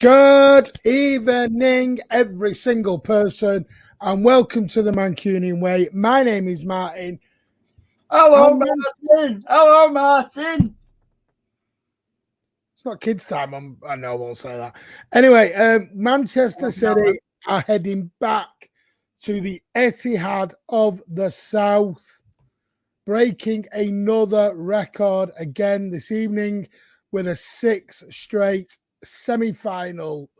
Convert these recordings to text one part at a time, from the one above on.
Good evening, every single person, and welcome to the Mancunian Way. My name is Martin. Hello, Martin. Hello, Martin. It's not kids' time. I know I won't say that. Anyway, Manchester City are heading back to the Etihad of the South, breaking another record again this evening with a 6 straight semi-final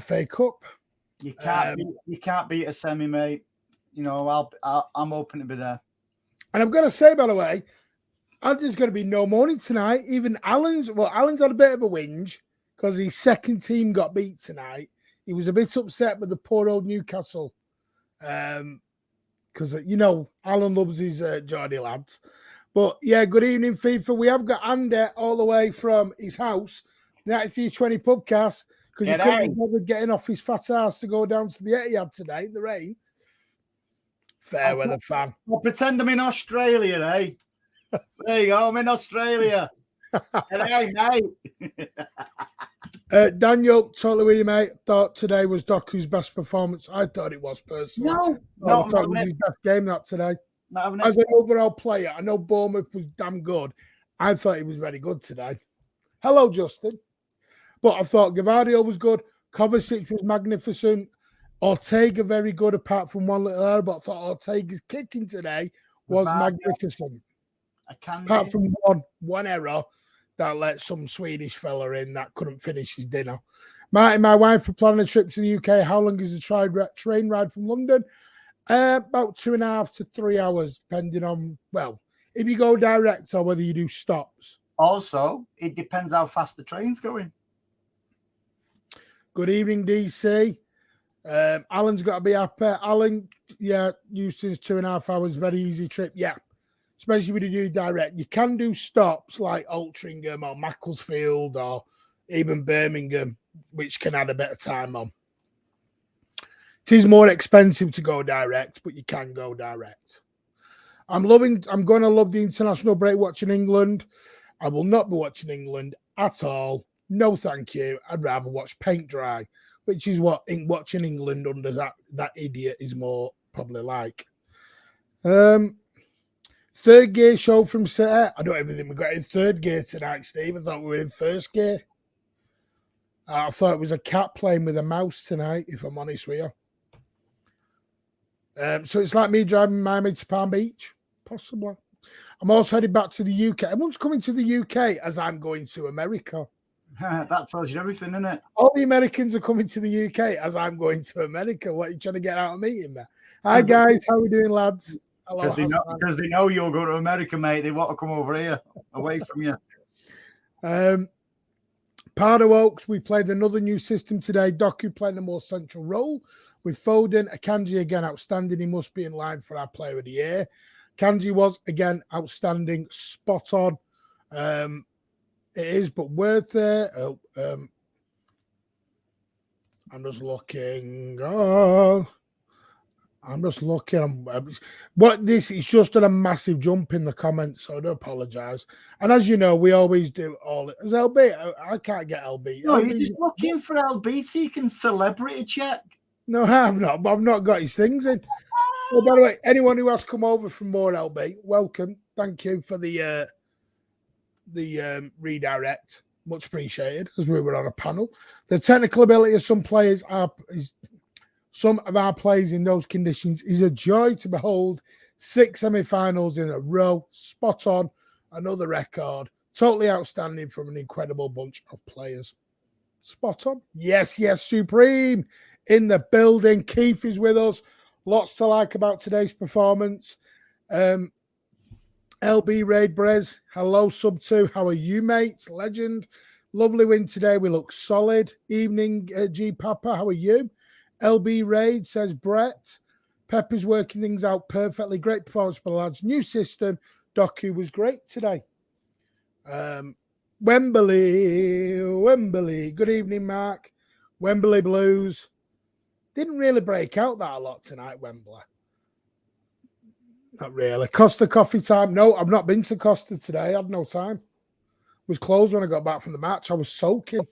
FA Cup. You can't beat a semi, mate. You know, I'm hoping to be there. And I've got to say, by the way, there's going to be no morning tonight. Even Alan's had a bit of a whinge because his second team got beat tonight. He was a bit upset with the poor old Newcastle. Because, Alan loves his Geordie lads. But, yeah, good evening, FIFA. We have got Andy all the way from his house, the 9320 Pubcast, because he couldn't be bothered getting off his fat ass to go down to the Etihad today in the rain. Fair weather fan. I'll pretend I'm in Australia, eh? There you go, I'm in Australia. Hey, mate. Daniel, totally with you, mate. Thought today was Doku's best performance. I thought it was personally. No, I thought it was his best game that today. As an overall player, I know Bournemouth was damn good. I thought he was very good today. Hello, Justin. But I thought Gavardio was good. Kovacic was magnificent. Ortega very good, apart from one little error. But I thought Ortega's kicking today was magnificent. Apart from one error that let some Swedish fella in that couldn't finish his dinner. Martin, my wife, are planning a trip to the UK. How long is the train ride from London? About 2.5 to 3 hours, depending on, if you go direct or whether you do stops. Also, it depends how fast the train's going. Good evening, DC. Alan's got to be happy. Alan, Euston's 2.5 hours, very easy trip. Yeah. Especially when you do direct. You can do stops like Altrincham or Macclesfield or even Birmingham, which can add a bit of time on. It is more expensive to go direct, but you can go direct. I'm going to love the international break watching England. I will not be watching England at all. No, thank you. I'd rather watch paint dry, which is what watching England under that idiot is more probably like. Third gear show from City. I don't even think we got in third gear tonight, Steve. I thought we were in first gear. I thought it was a cat playing with a mouse tonight, if I'm honest with you. So it's like me driving Miami to Palm Beach, possibly. I'm also headed back to the UK. Everyone's coming to the UK as I'm going to America. That tells you everything, isn't it? All the Americans are coming to the UK as I'm going to America. What are you trying to get out of me in there? Hi, guys. How are we doing, lads? Because they know you'll go to America, mate. They want to come over here, away from you. Pardo Oaks, we played another new system today. Doku playing a more central role with Foden. Akanji again outstanding. He must be in line for our player of the year. Kanji was again outstanding, spot on. It is, but worth it. I'm just looking. I'm just looking. This is just a massive jump in the comments, so I do apologise. And as you know, we always do all it. As LB, I can't get LB. No, you're just looking for LB so you can celebrity check. No, I'm not. But I've not got his things in. Oh, by the way, anyone who has come over from more LB, welcome. Thank you for the redirect. Much appreciated because we were on a panel. The technical ability of some players some of our players in those conditions is a joy to behold. 6 semi-finals in a row, spot on, another record. Totally outstanding from an incredible bunch of players. Spot on. Yes, Supreme in the building. Keith is with us. Lots to like about today's performance. LB Raid Brez, hello, sub 2. How are you, mates? Legend. Lovely win today. We look solid. Evening, G Papa. How are you? LB Raid says Brett. Pep is working things out perfectly. Great performance for the lads. New system. Doku was great today. Wembley. Good evening, Mark. Wembley Blues. Didn't really break out that a lot tonight, Wembley. Not really. Costa coffee time. No, I've not been to Costa today. I had no time. It was closed when I got back from the match. I was soaking.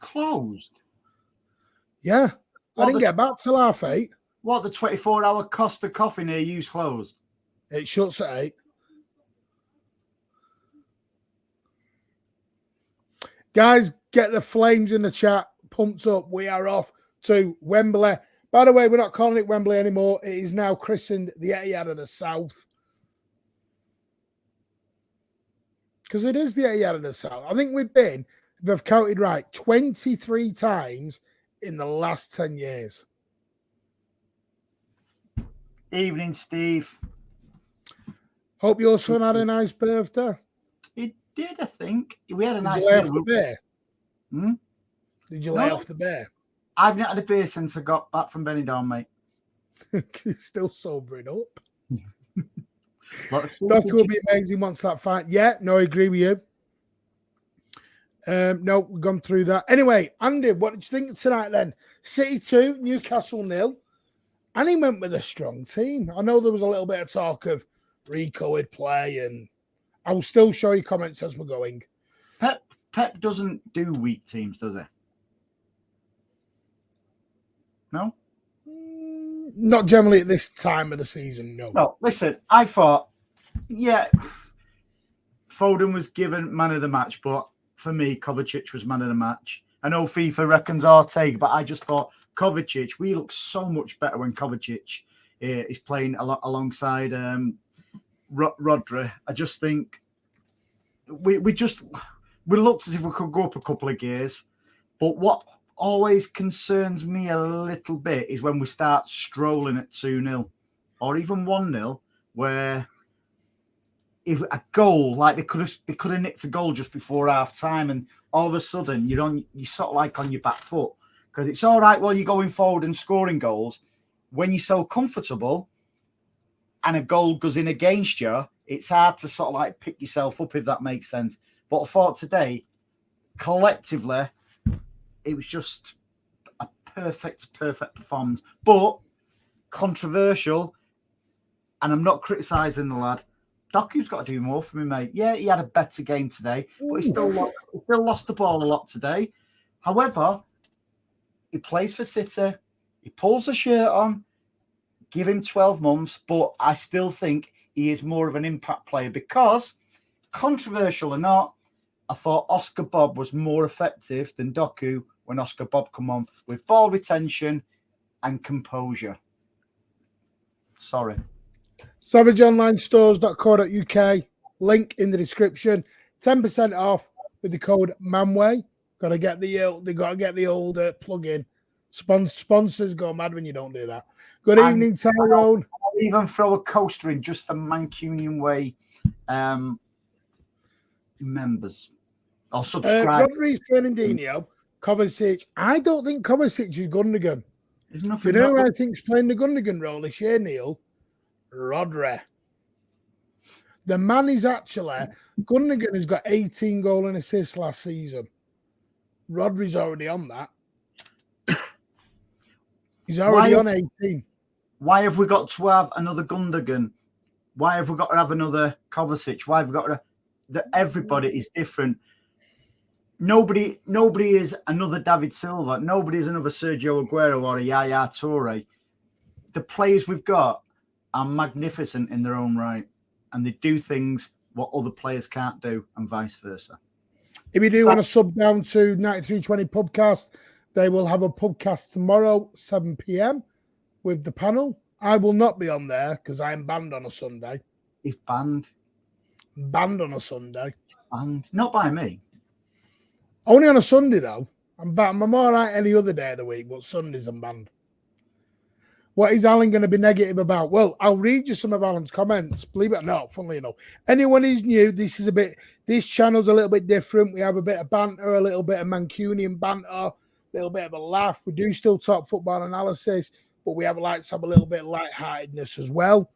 closed. Yeah. I didn't get back till 8:30. What, the 24-hour Costa Coffee near you's closed? It shuts at 8. Guys, get the flames in the chat pumped up. We are off to Wembley. By the way, we're not calling it Wembley anymore. It is now christened the Etihad of the South. Because it is the Etihad of the South. I think we've been, if I've counted right, 23 times in the last 10 years. Evening, Steve. Hope your son had a nice birthday. He did, I think. We had a nice Did you lay off the beer? Hmm? Did you lay off the beer? I've not had a beer since I got back from Benidorm, mate. He's still sobering up. Doku will be amazing once that fight. Yeah, no, I agree with you. No, we've gone through that. Anyway, Andy, what did you think of tonight then? City 2, Newcastle 0. And he went with a strong team. I know there was a little bit of talk of Rico would play, and I will still show you comments as we're going. Pep doesn't do weak teams, does he? No? Not generally at this time of the season, no. No, listen, I thought, yeah, Foden was given man of the match, but for me, Kovacic was man of the match. I know FIFA reckons Ortega, but I just thought Kovacic, we look so much better when Kovacic is playing alongside Rodri. I just think we looked as if we could go up a couple of gears. But what always concerns me a little bit is when we start strolling at 2-0 or even 1-0, where if a goal, like they could have nicked a goal just before half time, and all of a sudden you're sort of like on your back foot. Because it's all right while you're going forward and scoring goals. When you're so comfortable and a goal goes in against you, it's hard to sort of like pick yourself up, if that makes sense. But I thought today, collectively, it was just a perfect performance. But controversial, and I'm not criticising the lad. Doku's got to do more for me, mate. Yeah, he had a better game today, but he still lost the ball a lot today. However, he plays for City. He pulls the shirt on. Give him 12 months, but I still think he is more of an impact player because, controversial or not, I thought Oscar Bob was more effective than Doku when Oscar Bob come on with ball retention and composure. Sorry. SavageOnlineStores.co.uk. Link in the description. 10% off with the code MANWAY. Got to get the old plug-in. Sponsors go mad when you don't do that. Good evening, Tyrone. I'll even throw a coaster in just for Mancunian Way members. I'll subscribe. Rodri's Fernandinho, Kovacic. I don't think Kovacic is Gundogan. There's nothing. You know who I think's playing the Gundogan role this year, Neil? Rodri. The man is actually Gundogan has got 18 goal and assists last season. Rodri's already on that. He's already on 18. Why have we got to have another Gundogan? Why have we got to have another Kovacic? Why have we got to? Everybody is different. Nobody is another David Silva. Nobody is another Sergio Aguero or a Yaya Toure. The players we've got are magnificent in their own right, and they do things what other players can't do, and vice versa. If you do want to sub down to 9320 Pubcast, they will have a podcast tomorrow, 7 p.m. with the panel. I will not be on there because I am banned on a Sunday. He's banned. Banned on a Sunday. Banned. Not by me. Only on a Sunday, though. I'm all right any other day of the week, but Sundays I'm banned. What is Alan going to be negative about? Well, I'll read you some of Alan's comments. Believe it or not, funnily enough. Anyone who's new, this channel's a little bit different. We have a bit of banter, a little bit of Mancunian banter, a little bit of a laugh. We do still talk football analysis, but we like to have a little bit of lightheartedness as well,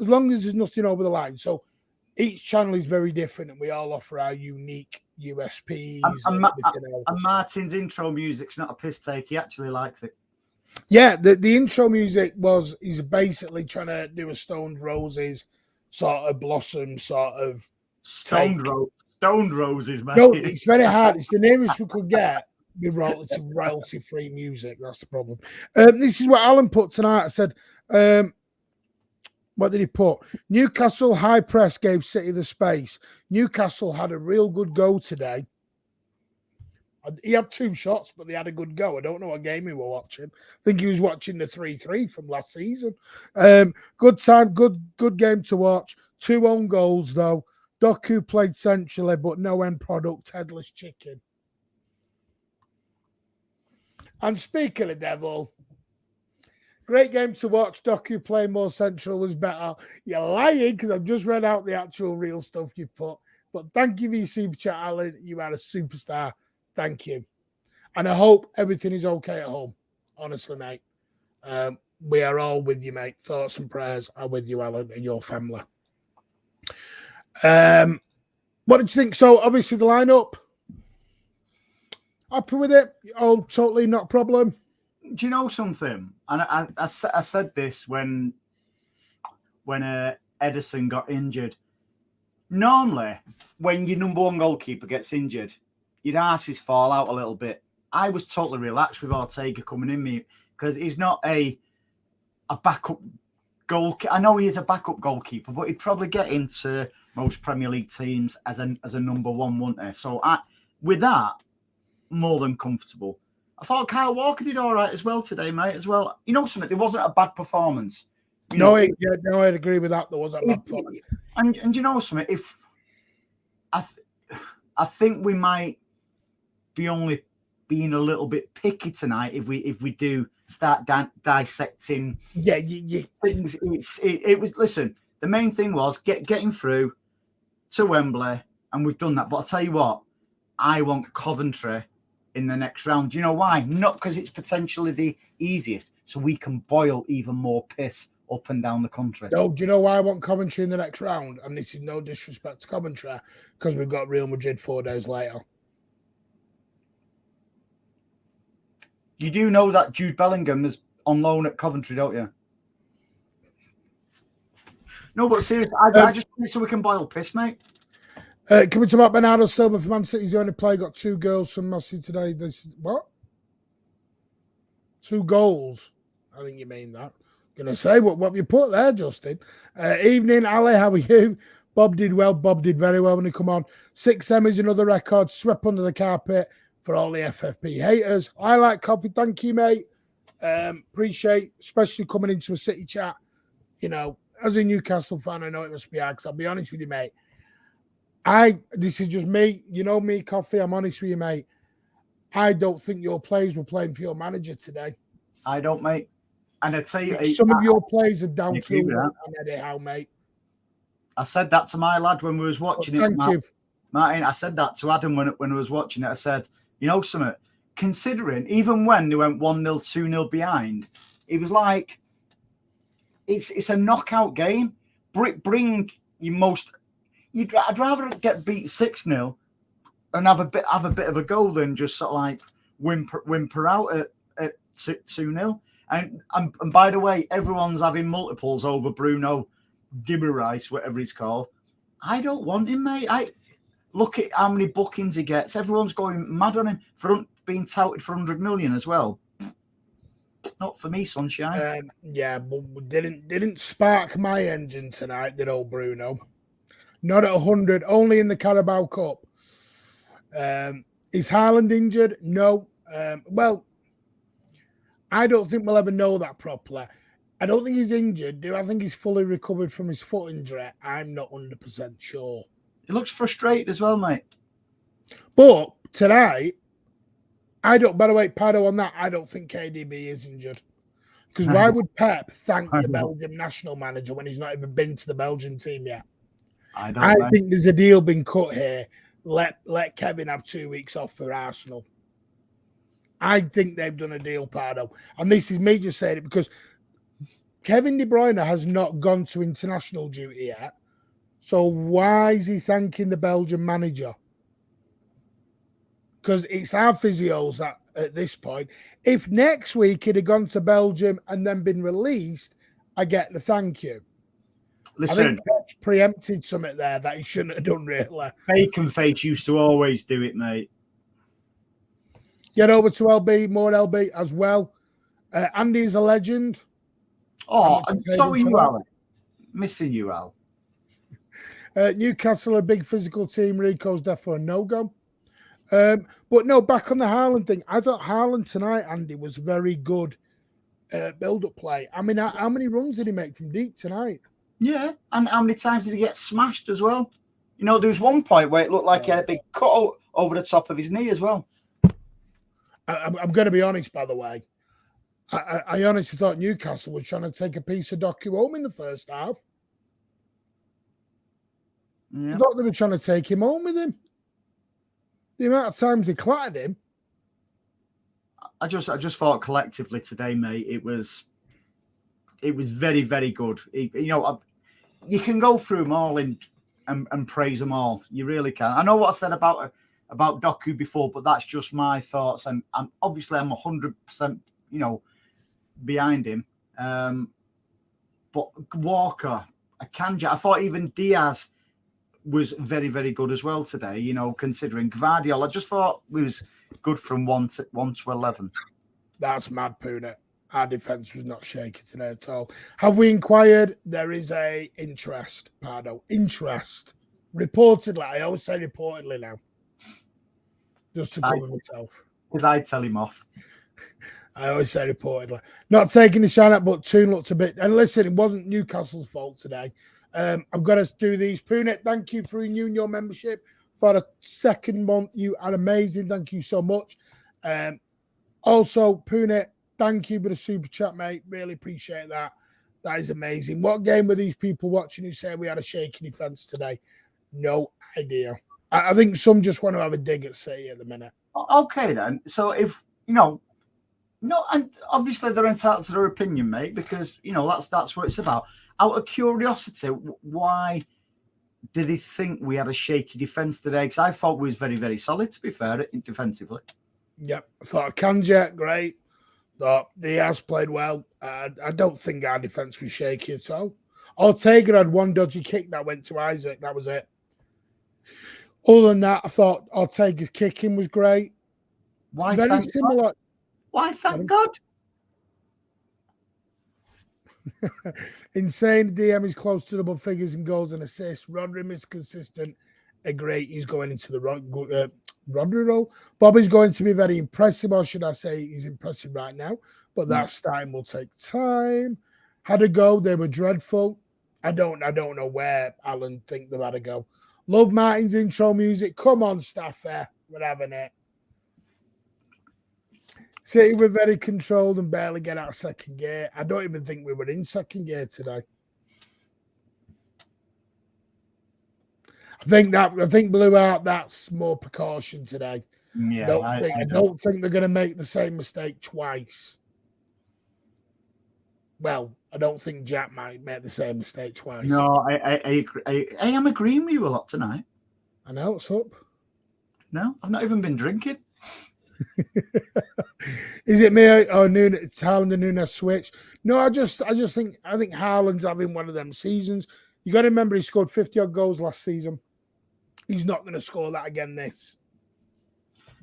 as long as there's nothing over the line. So each channel is very different, and we all offer our unique USPs. And Martin's intro music's not a piss take. He actually likes it. Yeah, the intro music he's basically trying to do a Stoned Roses sort of blossom sort of Stoned Roses, mate. No, it's very hard. It's the nearest we could get be royalty-free music. That's the problem. This is what Alan put tonight. I said, what did he put? Newcastle high press gave City the space. Newcastle had a real good go today. He had 2 shots, but they had a good go. I don't know what game he was watching. I think he was watching the 3-3 from last season. Good time, good game to watch. 2 own goals, though. Doku played centrally, but no end product, headless chicken. And speaking of devil, great game to watch. Doku playing more central was better. You're lying because I've just read out the actual real stuff you put. But thank you for your super chat, Alan. You are a superstar. Thank you. And I hope everything is okay at home. Honestly, mate. We are all with you, mate. Thoughts and prayers are with you, Alan, and your family. What did you think? So, obviously, the lineup. Happy with it? Oh, totally not a problem. Do you know something? And I said this when Edison got injured. Normally, when your number 1 goalkeeper gets injured, your asses fall out a little bit. I was totally relaxed with Ortega coming in me because he's not a backup goalkeeper. I know he is a backup goalkeeper, but he'd probably get into most Premier League teams as a number 1, wouldn't he? So with that, more than comfortable. I thought Kyle Walker did all right as well today, mate, as well. You know something? There wasn't a bad performance. I'd agree with that. There wasn't a bad performance. And you know something? If I think we might be only being a little bit picky tonight if we do start dissecting things. It was, listen, the main thing was getting through to Wembley, and we've done that. But I'll tell you what, I want Coventry in the next round. Do you know why? Not because it's potentially the easiest, so we can boil even more piss up and down the country. No, do you know why I want Coventry in the next round? And this is no disrespect to Coventry, because we've got Real Madrid 4 days later. You do know that Jude Bellingham is on loan at Coventry, don't you? No, but seriously, I just think so we can boil piss, mate. Can we talk about Bernardo Silva for Man City's the only player? Got 2 goals from Messi today. This is what? 2 goals. I think you mean that. Gonna say what you put there, Justin. Evening, Ali. How are you? Bob did well. Bob did very well when he come on. 6 semis, another record swept under the carpet for all the FFP haters. I like coffee. Thank you, mate. Appreciate, especially coming into a City chat. You know, as a Newcastle fan, I know it must be hard, 'cause I'll be honest with you, mate. This is just me. You know me, Coffee. I'm honest with you, mate. I don't think your players were playing for your manager today. I don't, mate. And I tell you, some of your players are down to Eddie Howe, mate. I said that to my lad when we was watching it. Thank you, Martin. I said that to Adam when I was watching it. I said, you know something, considering even when they went 1-0, 2-0 behind, it was like it's a knockout game. Bring your most. I'd rather get beat 6-0 and have a bit of a goal than just sort of like whimper out at 2-0. And by the way, everyone's having multiples over Bruno Guimaraes, whatever he's called. I don't want him, mate. I look at how many bookings he gets. Everyone's going mad on him for being touted for 100 million as well. Not for me, sunshine. Yeah, but didn't spark my engine tonight, did old Bruno? Not at 100, only in the Carabao Cup. Is Haaland injured? No. Well, I don't think we'll ever know that properly. I don't think he's injured. Do I think he's fully recovered from his foot injury? I'm not 100% sure. He looks frustrated as well, mate. But tonight, by the way, Pado on that, I don't think KDB is injured. Because why would Pep thank the Belgian national manager when he's not even been to the Belgian team yet? I think there's a deal been cut here. Let Kevin have 2 weeks off for Arsenal. I think they've done a deal, Pardo. And this is me just saying it because Kevin De Bruyne has not gone to international duty yet. So why is he thanking the Belgian manager? Because it's our physios that at this point. If next week he'd have gone to Belgium and then been released, I get the thank you. Listen, I think Pep's preempted something there that he shouldn't have done, really. Bacon Face used to always do it, mate. Get over to LB, more LB as well. Andy is a legend. Oh, and so are you, Alan. Missing you, Al. Newcastle, a big physical team. Rico's definitely a no-go. But no, back on the Haaland thing. I thought Haaland tonight, Andy, was very good build-up play. I mean, how many runs did he make from deep tonight? Yeah, and how many times did he get smashed as well? You know, there was one point where it looked like he had a big cut over the top of his knee as well. I'm going to be honest, by the way. I honestly thought Newcastle was trying to take a piece of Doku home in the first half. Yeah. I thought they were trying to take him home with him. The amount of times they clattered him. I just thought collectively today, mate, it was very, very good. You know, you can go through them all and praise them all. You really can. I know what I said about Doku before, but that's just my thoughts. And I'm 100%, you know, behind him. But Walker, Akanji, I thought even Diaz was very, very good as well today, you know, considering Gvardiol. I just thought he was good from 1 to 11. That's mad, Puna. Our defence was not shaky today at all. Have we inquired? There is a interest, Pardo. Interest. Reportedly. I always say reportedly now. Just to cover myself. Because I tell him off. I always say reportedly. Not taking the shine up, but Toon looked a bit. And listen, it wasn't Newcastle's fault today. I've got to do these. Punet, thank you for renewing your membership for the second month. You are amazing. Thank you so much. Also, Punet, thank you for the super chat, mate. Really appreciate that. That is amazing. What game were these people watching who said we had a shaky defence today? No idea. I think some just want to have a dig at City at the minute. Okay, then. So if, you know, no, and obviously they're entitled to their opinion, mate, because, you know, that's what it's about. Out of curiosity, why did he think we had a shaky defence today? Because I thought we was very, very solid, to be fair, defensively. Yep. I thought Kanja, great. Thought Diaz played well. I don't think our defence was shaky at all. Ortega had one dodgy kick that went to Isaac. That was it. Other than that, I thought Ortega's kicking was great. Why? Very similar. God? Why? Thank God. Insane. DM is close to double figures in goals and assists. Rodri is consistent. Agree. He's going into the Rodri role. Bobby's going to be very impressive, or should I say he's impressive right now, but that starting will take time. Had a go. They were dreadful. I don't know where Alan think they've had a go. Love Martin's intro music. Come on, staff there. We're having it. City were very controlled and barely get out of second gear. I don't even think we were in second gear today. I think blew out. That's more precaution today. Yeah, I don't think they're going to make the same mistake twice. Well, I don't think Jack might make the same mistake twice. No, I agree. I am agreeing with you a lot tonight. I know. What's up? No, I've not even been drinking. Is it me or Nunes? It's Haaland and Nunes switch. No, I think Haaland's having one of them seasons. You got to remember he scored 50-odd goals last season. He's not going to score that again this.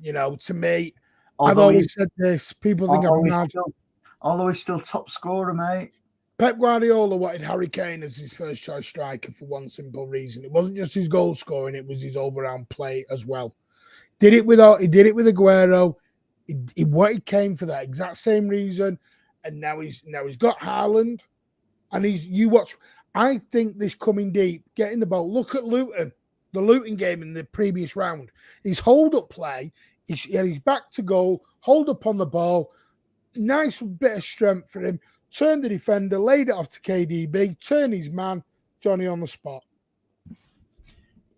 You know, to me, I've always said this. People think I'm mad. Although he's still top scorer, mate. Pep Guardiola wanted Harry Kane as his first choice striker for one simple reason. It wasn't just his goal scoring, it was his all-round play as well. He did it with Aguero. He wanted Kane for that exact same reason. And now he's got Haaland. And you watch. I think this coming deep, getting the ball. Look at Luton, the Luton game in the previous round. His hold-up play, he's back to goal, hold up on the ball, nice bit of strength for him, turn the defender, laid it off to KDB, turn his man, Johnny on the spot.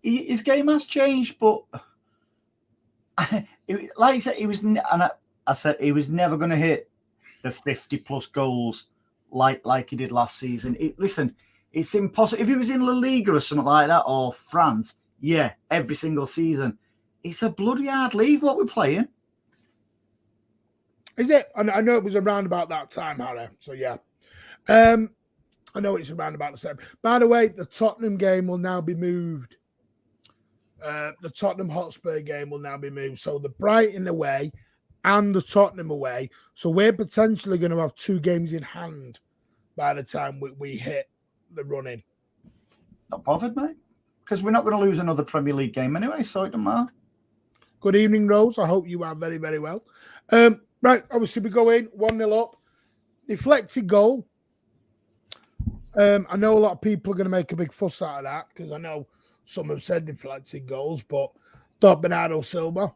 His game has changed, but like I said, he was never going to hit the 50-plus goals like he did last season. Listen, it's impossible. If he was in La Liga or something like that, or France, yeah, every single season. It's a bloody hard league what we're playing. Is it? I know it was around about that time, Harry. So, yeah. I know it's around about the same. By the way, the Tottenham game will now be moved. The Tottenham Hotspur game will now be moved. So, the Brighton away and the Tottenham away. So we're potentially going to have 2 games in hand by the time we hit the running. Not bothered, mate, because we're not going to lose another Premier League game anyway, so it doesn't matter. Good evening, Rose. I hope you are very, very well. Right, obviously we go in 1-0 up. Deflected goal. I know a lot of people are going to make a big fuss out of that because I know some have said deflected goals, but Bernardo Silva.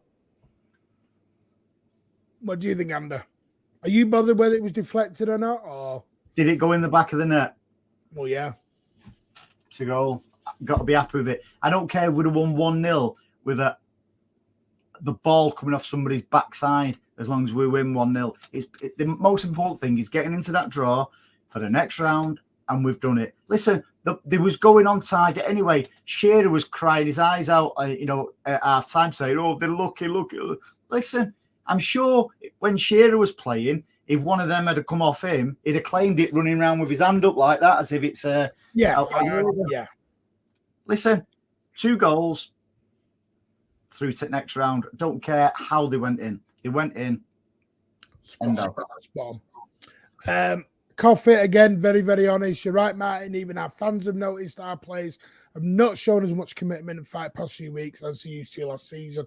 What do you think, Ander? Are you bothered whether it was deflected or not? Or did it go in the back of the net? Well, yeah. It's a goal. Got to be happy with it. I don't care if we'd have won 1-0 with the ball coming off somebody's backside as long as we win 1-0. The most important thing is getting into that draw for the next round, and we've done it. Listen, they was going on target anyway. Shearer was crying his eyes out, at half time, saying, "Oh, they're lucky, look." Listen, I'm sure when Shearer was playing, if one of them had come off him, he'd have claimed it running around with his hand up like that, as if it's yeah. Listen, 2 goals through to the next round. Don't care how they went in. They went in. Spot on. Coffee, again, very, very honest. You're right, Martin. Even our fans have noticed our players have not shown as much commitment in the past few weeks as they used to last season.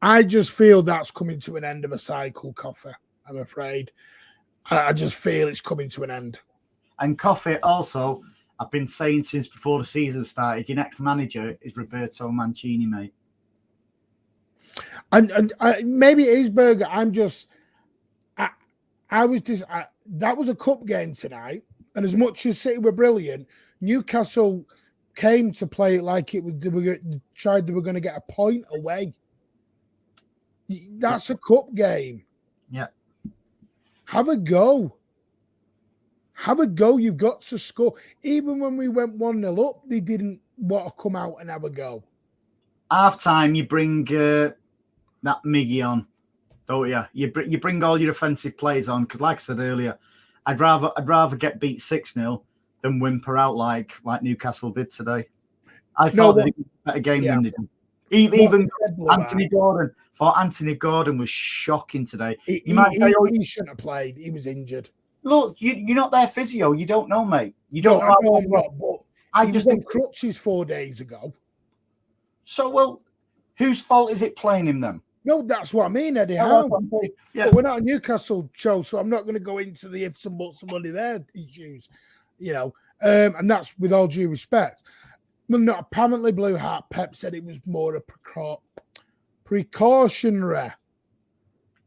I just feel that's coming to an end of a cycle, Coffee, I'm afraid. I just feel it's coming to an end. And Coffee, also, I've been saying since before the season started, your next manager is Roberto Mancini, mate. And maybe it is Berger. That was a cup game tonight, and as much as City were brilliant, Newcastle came to play it like they were going to get a point away. That's a cup game. Yeah. Have a go. Have a go. You've got to score. Even when we went 1-0 up, they didn't want to come out and have a go. Half time, you bring that Miggy on, don't you? You bring all your offensive players on because, like I said earlier, I'd rather get beat 6-0 than whimper out like Newcastle did today. I thought that it was a better game than they did. Even Anthony Gordon. Thought Anthony Gordon was shocking today. He shouldn't have played. He was injured. Look, you're not their physio. You don't know, mate. You don't know. I'm not, but I just think crutches 4 days ago. So, well, whose fault is it playing him then? No, that's what I mean, Eddie. How? Yeah, we're not a Newcastle show, so I'm not going to go into the ifs and buts of money there issues, and that's with all due respect. Well, not apparently Blue Heart Pep said it was more a precautionary.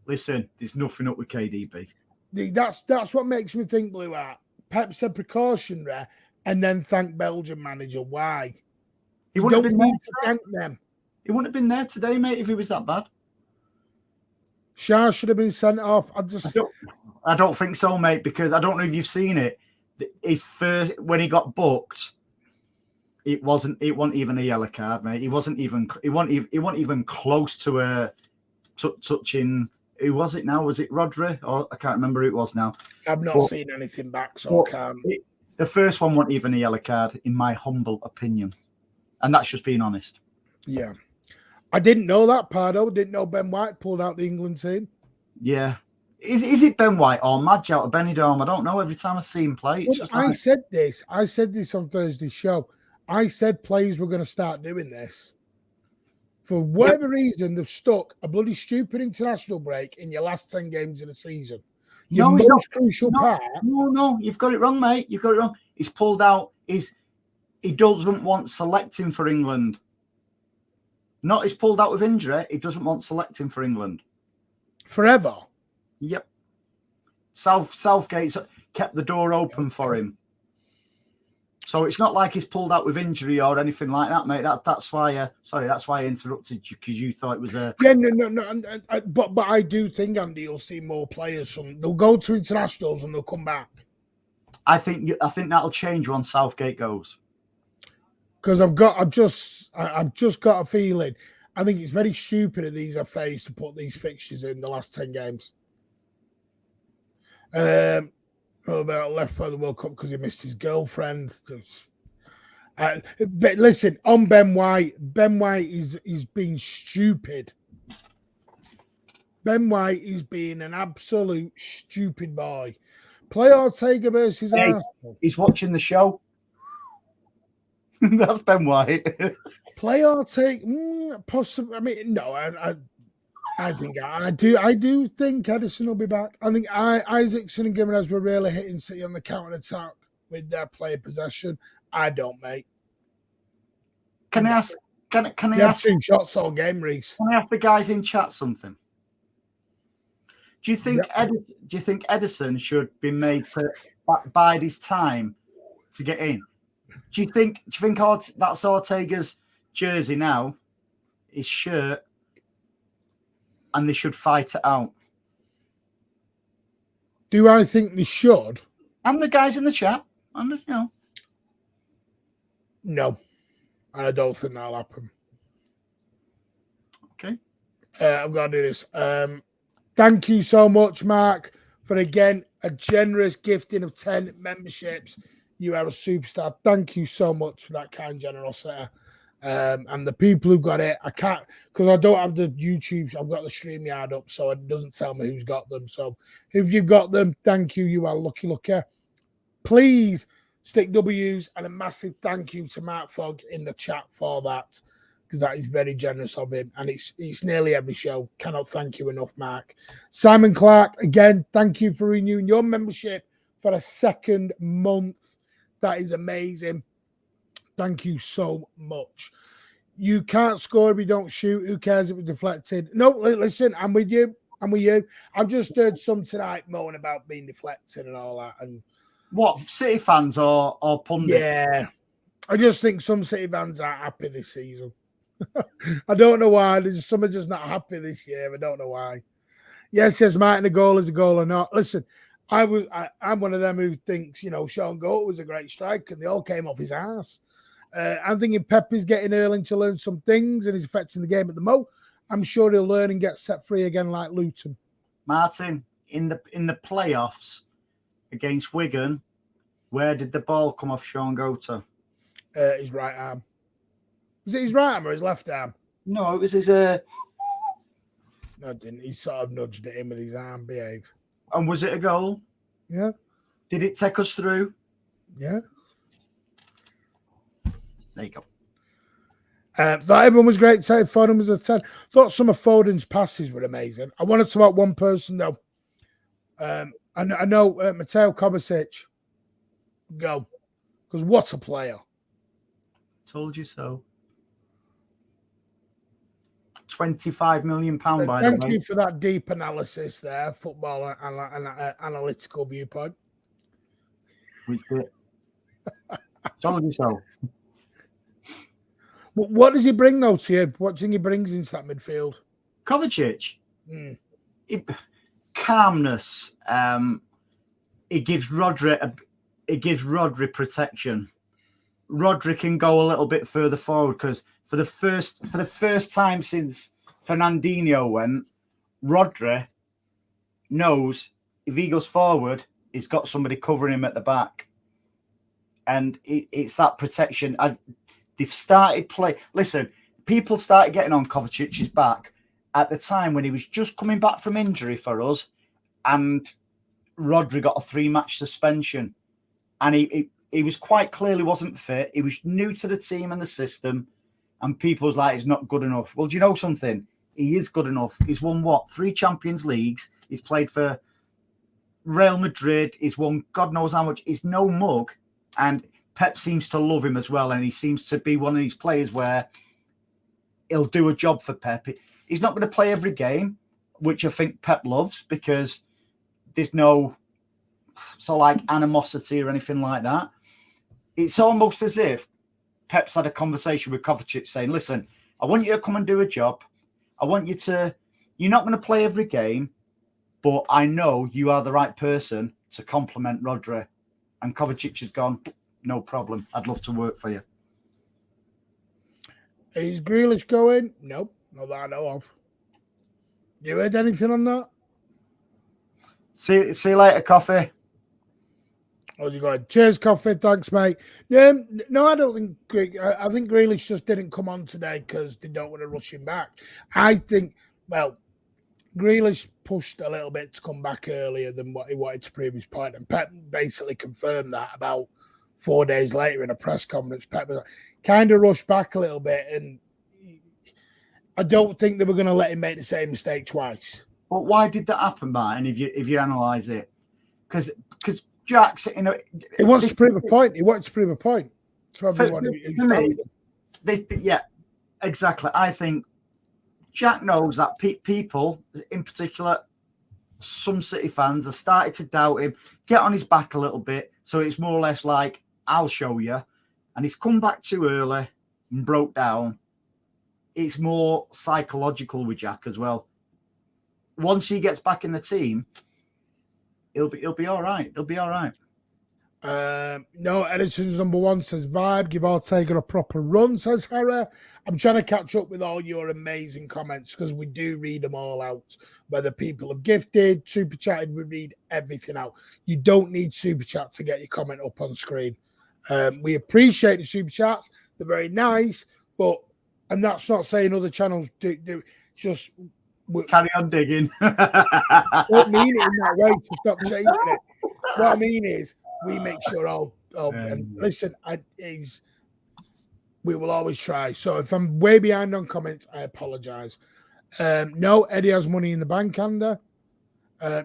Listen, there's nothing up with KDB. That's what makes me think Blue Heart. Pep said precautionary and then thank Belgian manager. Why? He wouldn't have been there to thank them. He wouldn't have been there today, mate, if he was that bad. Shah should have been sent off. I don't think so, mate, because I don't know if you've seen it. His first, when he got booked, it wasn't even a yellow card, mate. He wasn't even close to touching. Who was it now? Was it Rodri? Or I can't remember who it was now. I've not seen anything back, so I can't. The first one wasn't even a yellow card, in my humble opinion. And that's just being honest. Yeah. I didn't know that, Pardo. Didn't know Ben White pulled out the England team. Yeah. Is it Ben White or Madge out of Benidorm? I don't know. Every time I see him play, it's just I said this on Thursday's show. I said players were going to start doing this. For whatever reason, they've stuck a bloody stupid international break in your last 10 games of the season. Your most crucial part. No, you've got it wrong, mate. You've got it wrong. He's pulled out. He doesn't want selecting for England. Not he's pulled out with injury. He doesn't want selecting for England. Forever? Yep. Southgate's kept the door open for him. So it's not like he's pulled out with injury or anything like that, mate. That's why. Sorry, that's why I interrupted you because you thought it was a. Yeah, no. But I do think, Andy, you'll see more players. They'll go to internationals and they'll come back. I think that'll change once Southgate goes. Because I've just got a feeling. I think it's very stupid of these FAs to put these fixtures in the last 10 games. About left for the World Cup because he missed his girlfriend. But listen, on Ben White is being stupid. Ben White is being an absolute stupid boy. Play Ortega versus Arsenal. He's watching the show. That's Ben White. Play Ortega, possibly. I mean, no, I think I do think Edison will be back. I think Isaacson and Gimenez were really hitting City on the counter attack with their player possession. I don't, mate. Can I ask? Can I ask? 2 shots all game, Reese. Can I ask the guys in chat something? Do you think Edison should be made to bide his time to get in? Do you think that's Ortega's jersey now, his shirt, and they should fight it out? Do I think they should? And the guys in the chat, No, I don't think that'll happen. Okay. I'm going to do this. Thank you so much, Mark, for, again, a generous gifting of 10 memberships. You are a superstar. Thank you so much for that kind generosity. And the people who got it, I can't, because I don't have the YouTube, I've got the StreamYard up, so it doesn't tell me who's got them. So if you've got them, thank you. You are lucky. Please stick W's, and a massive thank you to Mark Fogg in the chat for that, because that is very generous of him, and it's nearly every show. Cannot thank you enough, Mark. Simon Clark, again, thank you for renewing your membership for a 2nd month. That is amazing. Thank you so much. You can't score if you don't shoot. Who cares if it's deflected? No, listen, I'm with you. I've just heard some tonight moan about being deflected and all that. And what, City fans or pundits? Yeah, I just think some City fans aren't happy this season. I don't know why. Some are just not happy this year. I don't know why. Yes, says Martin, a goal is a goal or not. Listen, I'm one of them who thinks, Sean Goat was a great striker, and they all came off his ass. I'm thinking Pep is getting Erling to learn some things and is affecting the game at the moment. I'm sure he'll learn and get set free again like Luton. Martin, in the playoffs against Wigan, where did the ball come off Sean Goat? His right arm. Was it his right arm or his left arm? No, it was his. No, it didn't. He sort of nudged it in with his arm. Behave. And was it a goal? Yeah. Did it take us through? Yeah. There you go. Thought everyone was great. Say Foden was a 10. Thought some of Foden's passes were amazing. I wanted to talk one person though. I know Mateo Kovacic. Go, because what a player! Told you so. £25 million, by the way. Thank you for that deep analysis there, football analytical viewpoint. Told you so. What does he bring though to you? What do you think he brings into that midfield? Kovacic, calmness. It gives Rodri protection. Rodri can go a little bit further forward because for the first time since Fernandinho went, Rodri knows if he goes forward, he's got somebody covering him at the back, and it's that protection. They've started play. Listen, people started getting on Kovacic's back at the time when he was just coming back from injury for us, and Rodri got a 3-match suspension, and he was quite clearly wasn't fit. He was new to the team and the system, and people was like, he's not good enough. Well, do you know something? He is good enough. He's won 3 Champions Leagues. He's played for Real Madrid. He's won God knows how much. He's no mug, and Pep seems to love him as well, and he seems to be one of these players where he'll do a job for Pep. He's not going to play every game, which I think Pep loves, because there's no animosity or anything like that. It's almost as if Pep's had a conversation with Kovacic saying, listen, I want you to come and do a job. I want you to, you're not going to play every game, but I know you are the right person to complement Rodri. And Kovacic has gone, no problem. I'd love to work for you. Is Grealish going? Nope, not that I know of. You heard anything on that? See you later, Coffee. How's he going? Cheers, Coffee. Thanks, mate. No, I don't think. I think Grealish just didn't come on today because they don't want to rush him back. I think, well, Grealish pushed a little bit to come back earlier than what he wanted to prove his point, and Pep basically confirmed that about 4 days later in a press conference. Pep kind of rushed back a little bit, and I don't think they were going to let him make the same mistake twice. But why did that happen, Martin? If you analyse it, because Jack's he wants to prove a point. He wants to prove a point to everyone. For me, yeah, exactly. I think Jack knows that people, in particular, some City fans, are starting to doubt him, get on his back a little bit. So it's more or less like, I'll show you. And he's come back too early and broke down. It's more psychological with Jack as well. Once he gets back in the team, he'll be all right. He'll be all right. No, Edison's number one says vibe. Give Ortega a proper run, says Harry. I'm trying to catch up with all your amazing comments because we do read them all out. Whether people have gifted, super chatted, we read everything out. You don't need super chat to get your comment up on screen. We appreciate the super chats. They're very nice, and that's not saying other channels do. Just carry on digging. I don't mean it in that way to stop changing it. What I mean is, we make sure and listen, we will always try. So if I'm way behind on comments, I apologize. No, Eddie has money in the bank, Ander.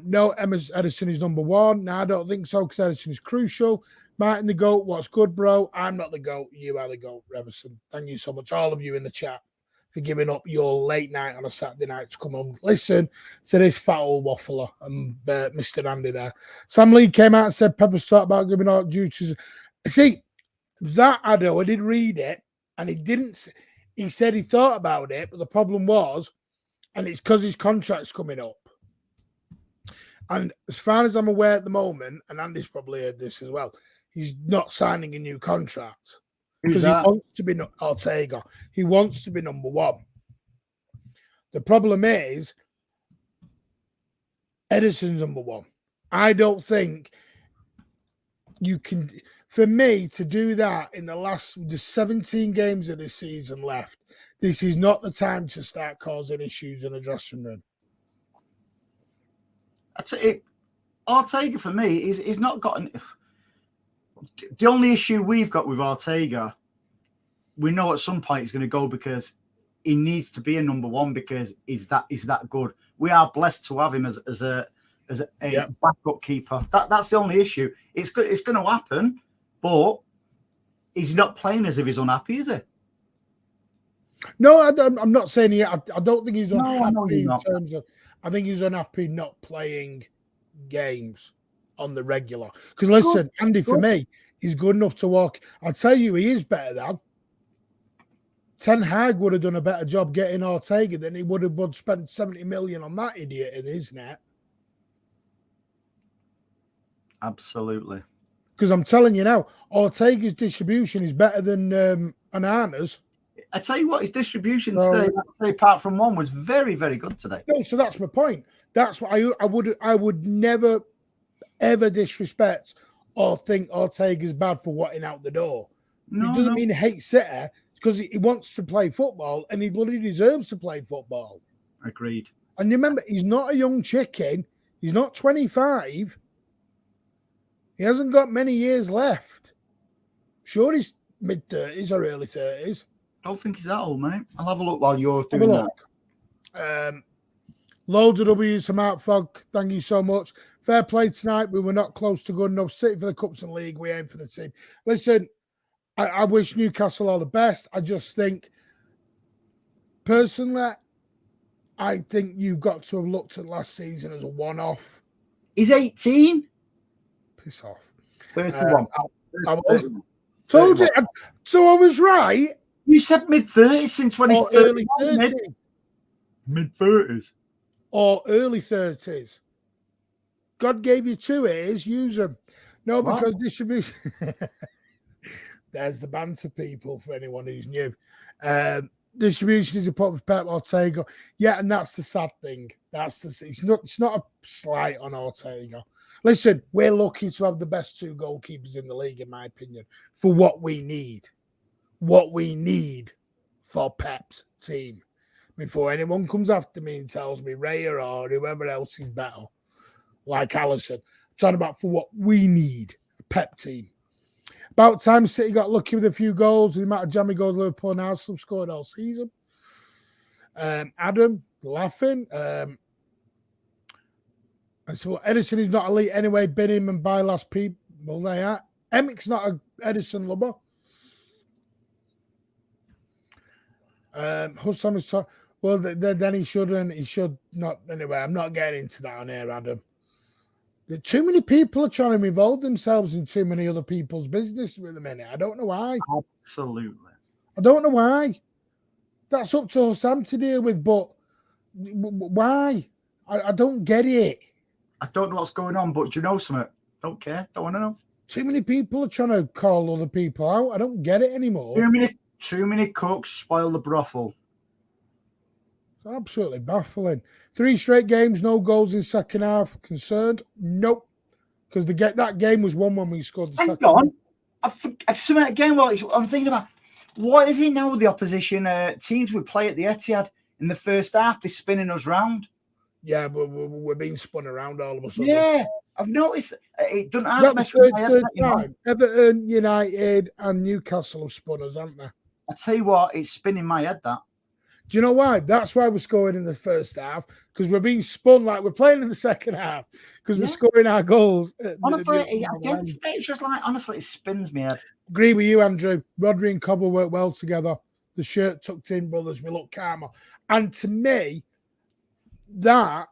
No, Edison is number one. No, I don't think so because Edison is crucial. Martin the GOAT, what's good, bro? I'm not the GOAT. You are the GOAT, Revison. Thank you so much, all of you in the chat, for giving up your late night on a Saturday night to come and listen to this fat old waffler and Mr. Andy there. Sam Lee came out and said Pepper's thought about giving out duties. See, that I did read it, and he didn't. He said he thought about it, but the problem was, and it's because his contract's coming up. And as far as I'm aware at the moment, and Andy's probably heard this as well, he's not signing a new contract. Because he wants to be Ortega. He wants to be number one. The problem is Edison's number one. I don't think you can, for me to do that in the 17 games of this season left, this is not the time to start causing issues in a dressing room. That's it. Ortega, for me, he's not gotten. The only issue we've got with Ortega, we know at some point he's going to go because he needs to be a number one because he's that good. We are blessed to have him as a backup keeper. That's the only issue. It's going to happen, but he's not playing as if he's unhappy, is he? No, I'm not saying he. I don't think he's unhappy in terms of. I think he's unhappy not playing games on the regular. Because listen, Andy, for me, he's good enough to walk. I'll tell you, he is better than. Ten Hag would have done a better job getting Ortega than he would have spent 70 million on that idiot in his net. Absolutely. Because I'm telling you now, Ortega's distribution is better than Anana's. I tell you what, his distribution today, apart from one, was very, very good today. No, so that's my point. That's what I would never ever disrespect or think Ortega's bad for wanting out the door. No, it doesn't mean he hates City. Because he wants to play football and he bloody deserves to play football. Agreed. And remember, he's not a young chicken. He's not 25. He hasn't got many years left. Sure, he's mid-30s or early 30s. I don't think he's that old, mate. I'll have a look while you're doing that. Loads of W's to Mark Fogg. Thank you so much. Fair play tonight. We were not close to good enough. City for the Cups and League. We aim for the team. Listen, I wish Newcastle all the best. I just think, personally, I think you've got to have looked at last season as a one-off. He's 18. Piss off. 31. Told you. So I was right. You said mid-30s since when he's early 30s. Mid-30s. Or early 30s. God gave you 2 ears. Use them. No, because distribution... There's the banter, people, for anyone who's new. Distribution is important for Pep Ortega. Yeah, and that's the sad thing. It's not a slight on Ortega. Listen, we're lucky to have the best 2 goalkeepers in the league, in my opinion, for what we need. What we need for Pep's team. before anyone comes after me and tells me Raya or whoever else is better, like Alisson. I'm talking about for what we need, a pep team. About time City got lucky with a few goals, the amount of jammy goals Liverpool and Arsenal have scored all season. Adam, laughing. And so Edison is not elite anyway. Bin him and buy last people. Well, they are. Emmick's not a Edison lover. Hussam is well, then he shouldn't. He should not. Anyway, I'm not getting into that on air, Adam. Too many people are trying to involve themselves in too many other people's business at the minute. I don't know why. Absolutely. I don't know why. That's up to Hussam to deal with, but why? I don't get it. I don't know what's going on, but do you know something? Don't care. Don't want to know. Too many people are trying to call other people out. I don't get it anymore. Too many cooks spoil the brothel. It's absolutely baffling. 3 straight games, no goals in second half. Concerned? Nope. Because that game was 1 when we scored the second. Hang on. I submit again what I'm thinking about. What is it now with the opposition teams we play at the Etihad in the first half? They're spinning us round. Yeah, but we're being spun around all of a sudden. Yeah, I've noticed it doesn't have mess third with my head, time. Everton, United, and Newcastle have spun us, haven't they? I tell you what, it's spinning my head. That. Do you know why? That's why we're scoring in the first half, because we're being spun like we're playing in the second half, because we're scoring our goals. Honestly, it's just like, honestly, it spins me head. Agree with you, Andrew. Rodri and Cover work well together. The shirt tucked in, brothers. We look calmer. And to me, that,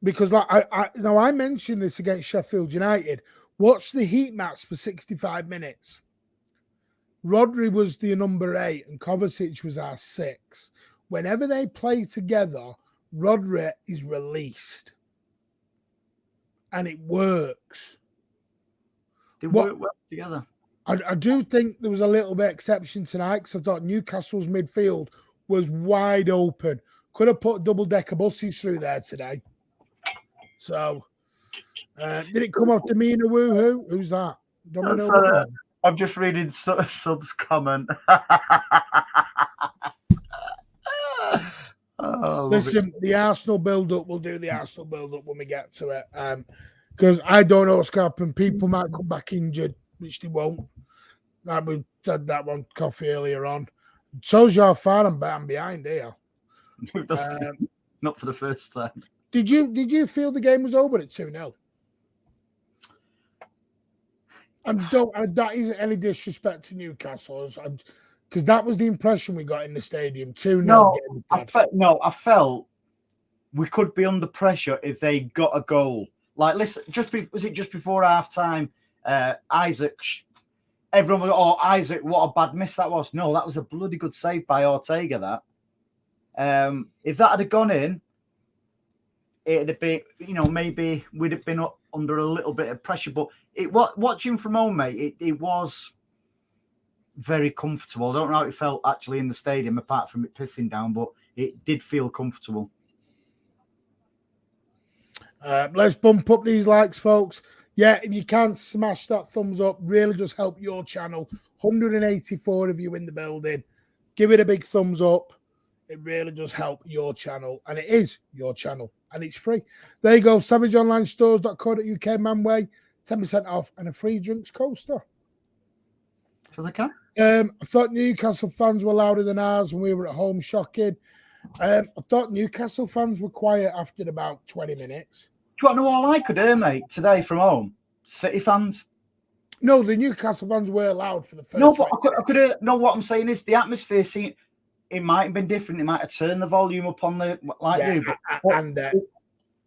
because like I mentioned this against Sheffield United. Watch the heat maps for 65 minutes. Rodri was the number 8 and Kovacic was our 6. Whenever they play together, Rodri is released. And it works. They work well together. I do think there was a little bit exception tonight because I thought Newcastle's midfield was wide open. Could have put double-decker buses through there today. So, did it come off Demina Woohoo? Who's that? Domino. I'm just reading Sub's comment. Listen, the Arsenal build-up, we'll do the Arsenal build-up when we get to it. Because I don't know what's going to happen. People might come back injured, which they won't. We said that one coffee earlier on. It shows you how far I'm behind here. Not for the first time. Did you feel the game was over at 2-0? That isn't any disrespect to Newcastle, because that was the impression we got in the stadium. 2-0. I felt we could be under pressure if they got a goal. Like, listen, was it just before half time? Isaac, everyone was, oh, Isaac, what a bad miss that was. No, that was a bloody good save by Ortega. That if that had gone in, it'd have been, maybe we'd have been under a little bit of pressure. But watching from home, mate, it was very comfortable. I don't know how it felt actually in the stadium, apart from it pissing down, but it did feel comfortable. Let's bump up these likes, folks. Yeah, if you can, smash that thumbs up. Really just help your channel. 184 of you in the building. Give it a big thumbs up. It really does help your channel. And it is your channel. And it's free. There you go. SavageOnlineStores.co.uk, Manway. 10% off and a free drinks coaster. Because I can. I thought Newcastle fans were louder than ours when we were at home. Shocking. I thought Newcastle fans were quiet after about 20 minutes. Do you want to know all I could hear, mate, today from home? City fans? No, the Newcastle fans were loud for the first. No, but I could hear. No, what I'm saying is the atmosphere. It might have been different. It might have turned the volume up on the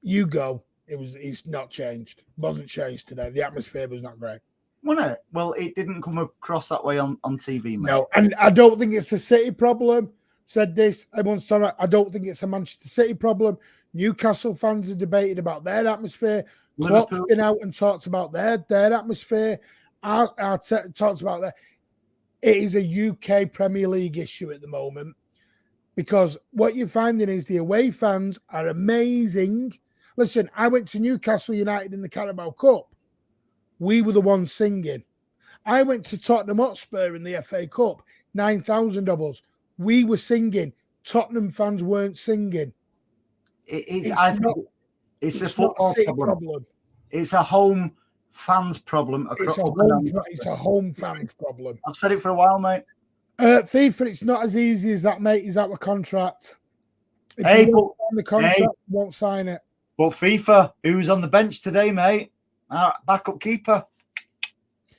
you go. It's not changed. It wasn't changed today. The atmosphere was not great. Wasn't it? Well, it didn't come across that way on TV, mate. No, and I don't think it's a City problem. Said this. Everyone's saying I don't think it's a Manchester City problem. Newcastle fans are debated about their atmosphere. Klopp's been out and talked about their atmosphere. Arteta talks about that. It is a UK Premier League issue at the moment because what you're finding is the away fans are amazing. Listen, I went to Newcastle United in the Carabao Cup. We were the ones singing. I went to Tottenham Hotspur in the FA Cup. 9,000 of us. We were singing. Tottenham fans weren't singing. It's a It's not a football City problem. It's a home fans problem. It's a home fans problem. I've said it for a while, mate. FIFA, it's not as easy as that, mate. He's out of contract. If you won't sign the contract, you won't sign it. But FIFA, who's on the bench today, mate? Our backup keeper.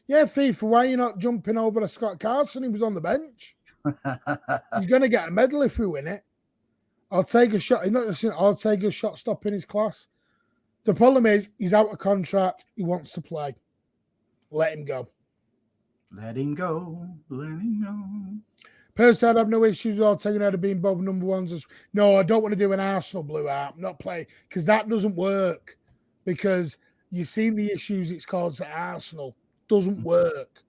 Yeah, FIFA, why are you not jumping over to Scott Carson? He was on the bench. He's going to get a medal if we win it. I'll take a shot. I'll take a shot stopping his class. The problem is he's out of contract. He wants to play. Let him go. Let him go. Let him go. Personally, I'd have no issues with all taking out of being both number ones. No, I don't want to do an Arsenal blue out. I'm not playing because that doesn't work. Because you've seen the issues it's caused at Arsenal. Doesn't work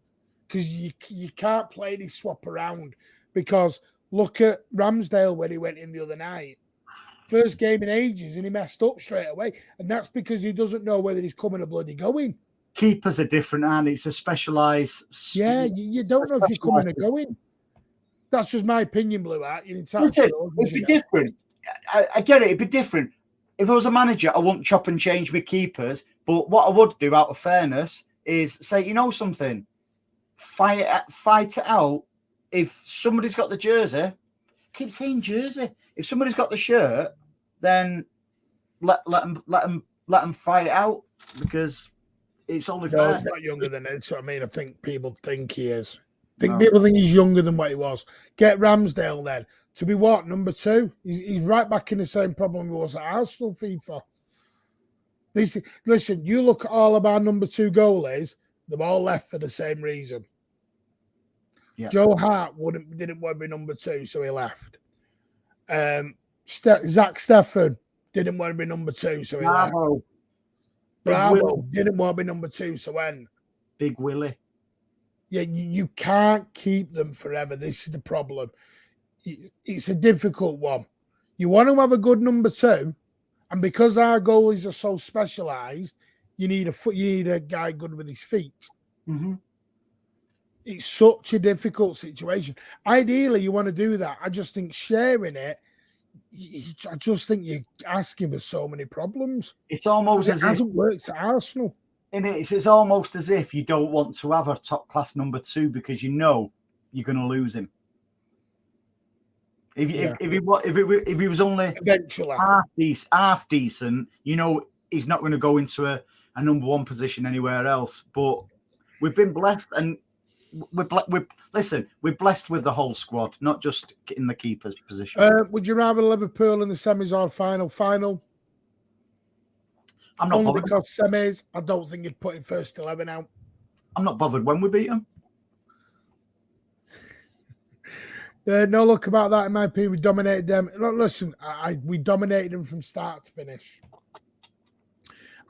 because you can't play this swap around. Because look at Ramsdale when he went in the other night. First game in ages and he messed up straight away. And that's because he doesn't know whether he's coming or bloody going. Keepers are different, and it's a specialised. Yeah, you don't know if you're coming or going. That's just my opinion, Blue Art. It'd be different. I get it. It'd be different. If I was a manager, I wouldn't chop and change with keepers. But what I would do, out of fairness, is say, you know something, fight it out. If somebody's got the jersey, I keep saying jersey. If somebody's got the shirt, then let them fight it out because it's only fair. He's not younger than it. So I mean, I think people think he is. People think he's younger than what he was. Get Ramsdale then to be what, number 2? He's right back in the same problem he was at Arsenal. FIFA. Listen, you look at all of our number 2 goalies; they've all left for the same reason. Yeah. Joe Hart didn't want to be number 2, so he left. Zach Steffen didn't want to be number 2, so he left. Bravo didn't want to be number 2, so when? Big Willie. Yeah, you can't keep them forever. This is the problem. It's a difficult one. You want to have a good number 2, and because our goalies are so specialised, you need a guy good with his feet. Mm-hmm. It's such a difficult situation. Ideally, you want to do that. I just think sharing it, I just think you're asking for so many problems. It's almost as it hasn't worked at Arsenal. And it's almost as if you don't want to have a top class number 2 because you know you're going to lose him. If he was only eventually half decent, you know he's not going to go into a number 1 position anywhere else. But we've been blessed, and we're blessed with the whole squad, not just in the keeper's position. Would you rather Liverpool in the semis or final? I'm not only bothered. Because semis, I don't think you'd put in first 11 out. I'm not bothered when we beat them. No look about that in my opinion. We dominated them. Look, listen, we dominated them from start to finish.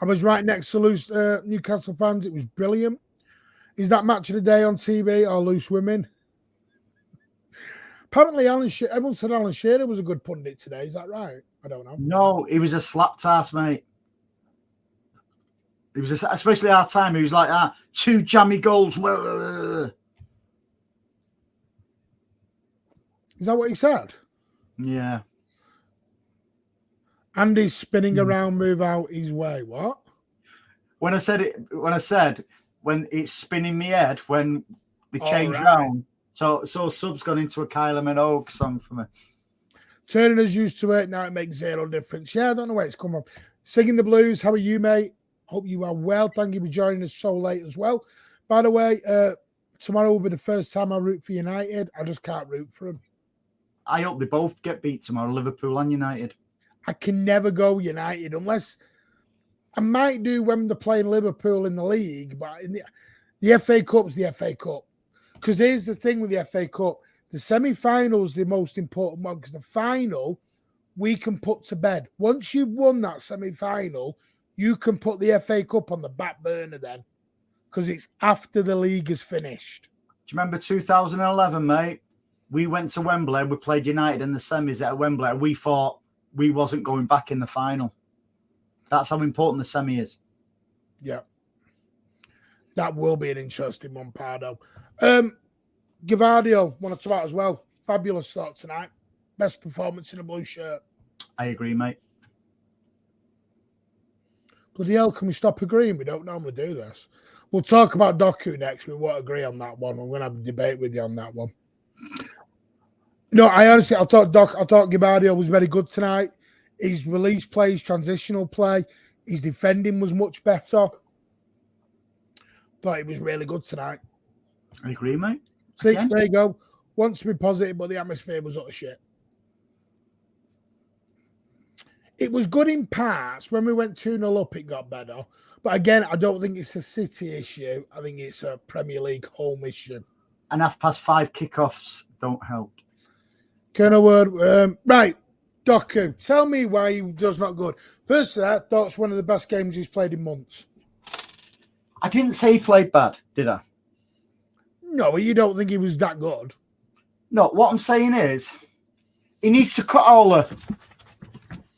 I was right next to Newcastle fans. It was brilliant. Is that match of the day on TV or loose women? Apparently, everyone said Alan Shearer was a good pundit today. Is that right? I don't know. No, he was a slap task, mate. It was especially our time. He was like that. 2 jammy goals. Is that what he said? Yeah. Andy's spinning around, move out his way. What? When it's spinning me head when they change round. So Sub's gone into a Kylie Minogue song for me. Turning us used to it, now it makes 0 difference. Yeah, I don't know where it's come from. Singing the blues, how are you, mate? Hope you are well. Thank you for joining us so late as well. By the way, tomorrow will be the first time I root for United. I just can't root for them. I hope they both get beat tomorrow, Liverpool and United. I can never go United unless I might do when they're playing Liverpool in the league, but in the FA Cup's the FA Cup. Because here's the thing with the FA Cup. The semi-final is the most important one because the final we can put to bed. Once you've won that semi-final, you can put the FA Cup on the back burner then because it's after the league is finished. Do you remember 2011, mate? We went to Wembley and we played United in the semis at Wembley and we thought we wasn't going back in the final. That's how important the semi is. Yeah. That will be an interesting one, Pardo. Gavardio wanted to out as well. Fabulous start tonight. best performance in a blue shirt. I agree, mate. Bloody hell, can we stop agreeing? We don't normally do this. We'll talk about Doku next. We won't agree on that one. I'm going to have a debate with you on that one. No, I honestly, I thought Gabbardio was very good tonight. His release play, his transitional play, his defending was much better. Thought he was really good tonight. I agree, mate. See, there you go. Wants to be positive, but the atmosphere was utter shit. It was good in parts. When we went 2-0 up, it got better. But again, I don't think it's a City issue. I think it's a Premier League home issue. And 5:30 kickoffs don't help. Colonel Word. Right, Doku, tell me why he does not good. Personally, I thought it's one of the best games he's played in months. I didn't say he played bad, did I? No, you don't think he was that good? No, what I'm saying is he needs to cut all the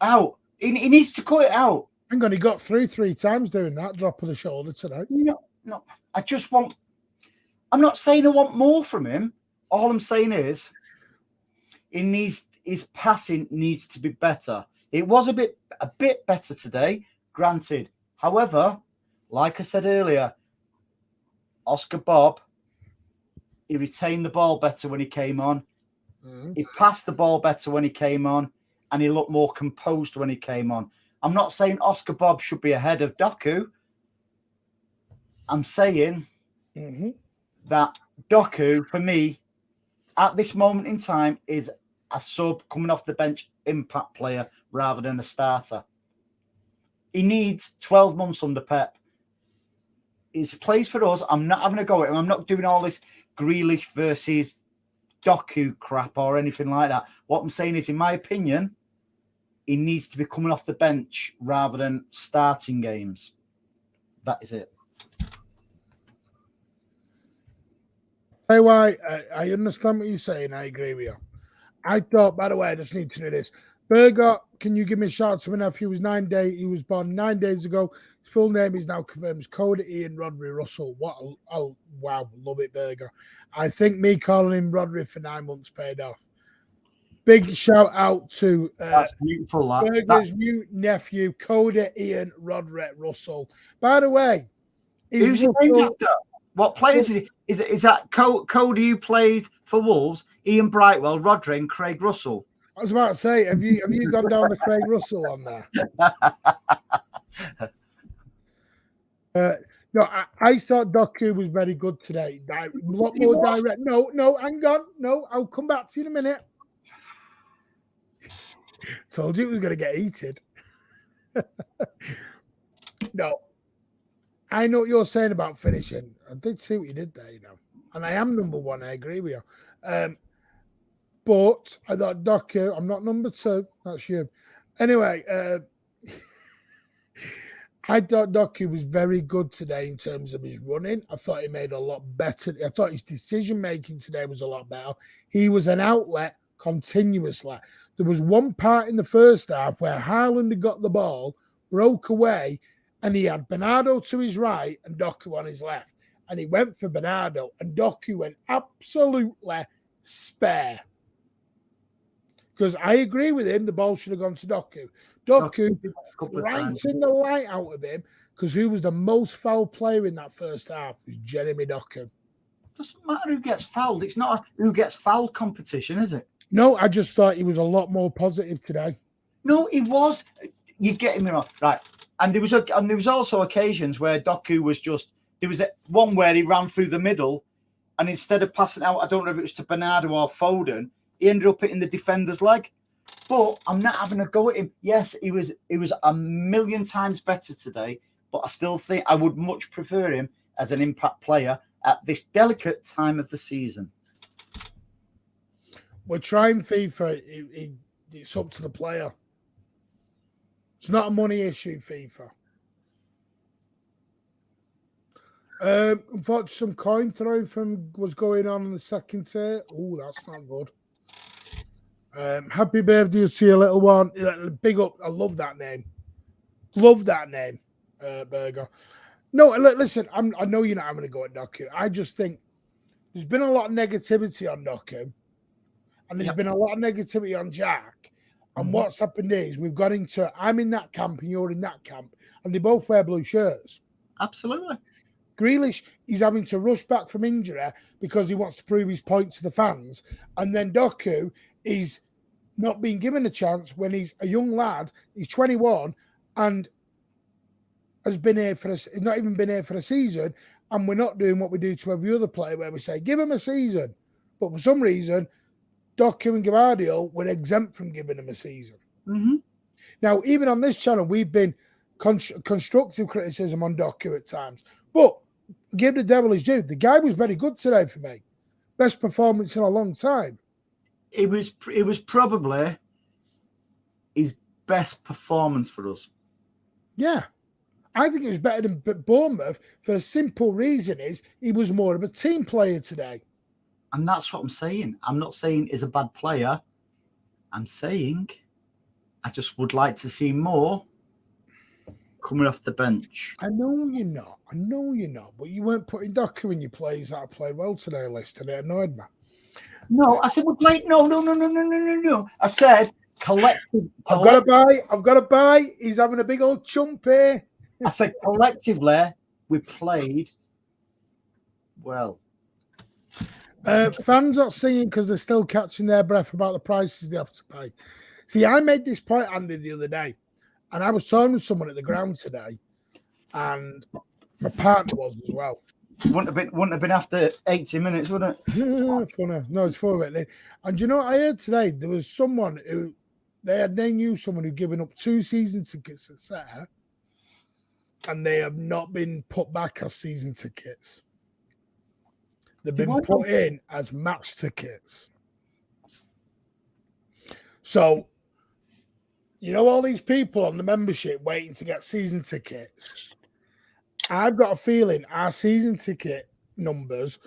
out. He needs to cut it out. Hang on, he got through 3 times doing that drop of the shoulder today. No. I just want. I'm not saying I want more from him. All I'm saying is his passing needs to be better. It was a bit better today, granted. However, like I said earlier, Oscar Bob, he retained the ball better when he came on. He passed the ball better when he came on, and he looked more composed when he came on. I'm not saying Oscar Bob should be ahead of Doku. I'm saying that Doku, for me, at this moment in time, is a sub coming off the bench impact player rather than a starter. He needs 12 months under Pep. He plays for us. I'm not having a go at him. I'm not doing all this Grealish versus Doku crap or anything like that. What I'm saying is, in my opinion, he needs to be coming off the bench rather than starting games. That is it. Hey, why? I understand what you're saying. I agree with you. I thought, by the way, I just need to do this. Berger, can you give me a shout out to my nephew? He was born 9 days ago. His full name is now confirmed. Coda Ian Rodri Russell. Wow, love it, Berger. I think me calling him Rodri for 9 months paid off. Big shout out to That's beautiful, Berger's new nephew, Coda Ian Rodri Russell. By the way, who's he named after? What players is he? Is that Cody who played for Wolves, Ian Brightwell, Rodri, and Craig Russell? I was about to say, have you gone down the Craig Russell on there? No, I thought Doku was very good today. A lot more direct. No, hang on. No, I'll come back to you in a minute. Told you it was going to get heated. No. I know what you're saying about finishing. I did see what you did there, And I am number 1. I agree with you. But I thought Doku, I'm not number 2. That's you. Anyway, I thought Doku was very good today in terms of his running. I thought he made a lot better. I thought his decision-making today was a lot better. He was an outlet continuously. There was one part in the first half where Haaland had got the ball, broke away, and he had Bernardo to his right and Doku on his left. And he went for Bernardo, and Doku went absolutely spare. Because I agree with him, the ball should have gone to Doku. Doku lighting the light out of him, because who was the most foul player in that first half was Jeremy Doku. Doesn't matter who gets fouled. It's not a who gets fouled competition, is it? No, I just thought he was a lot more positive today. No, he was. You're getting me wrong. Right. And there was also occasions where Doku was just, there was one where he ran through the middle, and instead of passing out, I don't know if it was to Bernardo or Foden, he ended up hitting the defender's leg. But I'm not having a go at him. Yes, he was a million times better today, but I still think I would much prefer him as an impact player at this delicate time of the season. We're trying FIFA. It's up to the player. It's not a money issue, FIFA. Unfortunately, some coin throwing was going on in the second tier. Oh, that's not good. Happy birthday to your little one. Big up. I love that name. Berger. No, listen, I know you're not having to go at Doku. I just think there's been a lot of negativity on Doku. and there's been a lot of negativity on Jack. And what's happened is we've got into, I'm in that camp and you're in that camp, and they both wear blue shirts. Absolutely. Grealish is having to rush back from injury because he wants to prove his point to the fans. And then Doku is not being given a chance when he's a young lad. He's 21 and has been here not even been here for a season. And we're not doing what we do to every other player where we say, give him a season. But for some reason, Doku and Gvardiol were exempt from giving him a season. Now, even on this channel, we've been constructive criticism on Doku at times. But give the devil his due. The guy was very good today for me. Best performance in a long time. It was probably his best performance for us. Yeah. I think it was better than Bournemouth for a simple reason is he was more of a team player today. And that's what I'm saying. I'm not saying he's a bad player. I'm saying I just would like to see more coming off the bench. I know you're not. But you weren't putting Doku in your plays that I played well today, list, and it annoyed me. No, I said we played. No. I said collective. I've got to buy. He's having a big old chump here. I said collectively we played well. Fans not singing because they're still catching their breath about the prices they have to pay. See, I made this point, Andy, the other day, and I was talking to someone at the ground today, and my partner was as well. Wouldn't have been after 80 minutes, would it? Funny. No, it's 4 minutes. And you know what I heard today? There was someone who they knew someone who'd given up 2 season tickets at Setter, and they have not been put back as season tickets. They've been put in as match tickets. So, you know, all these people on the membership waiting to get season tickets. I've got a feeling our season ticket numbers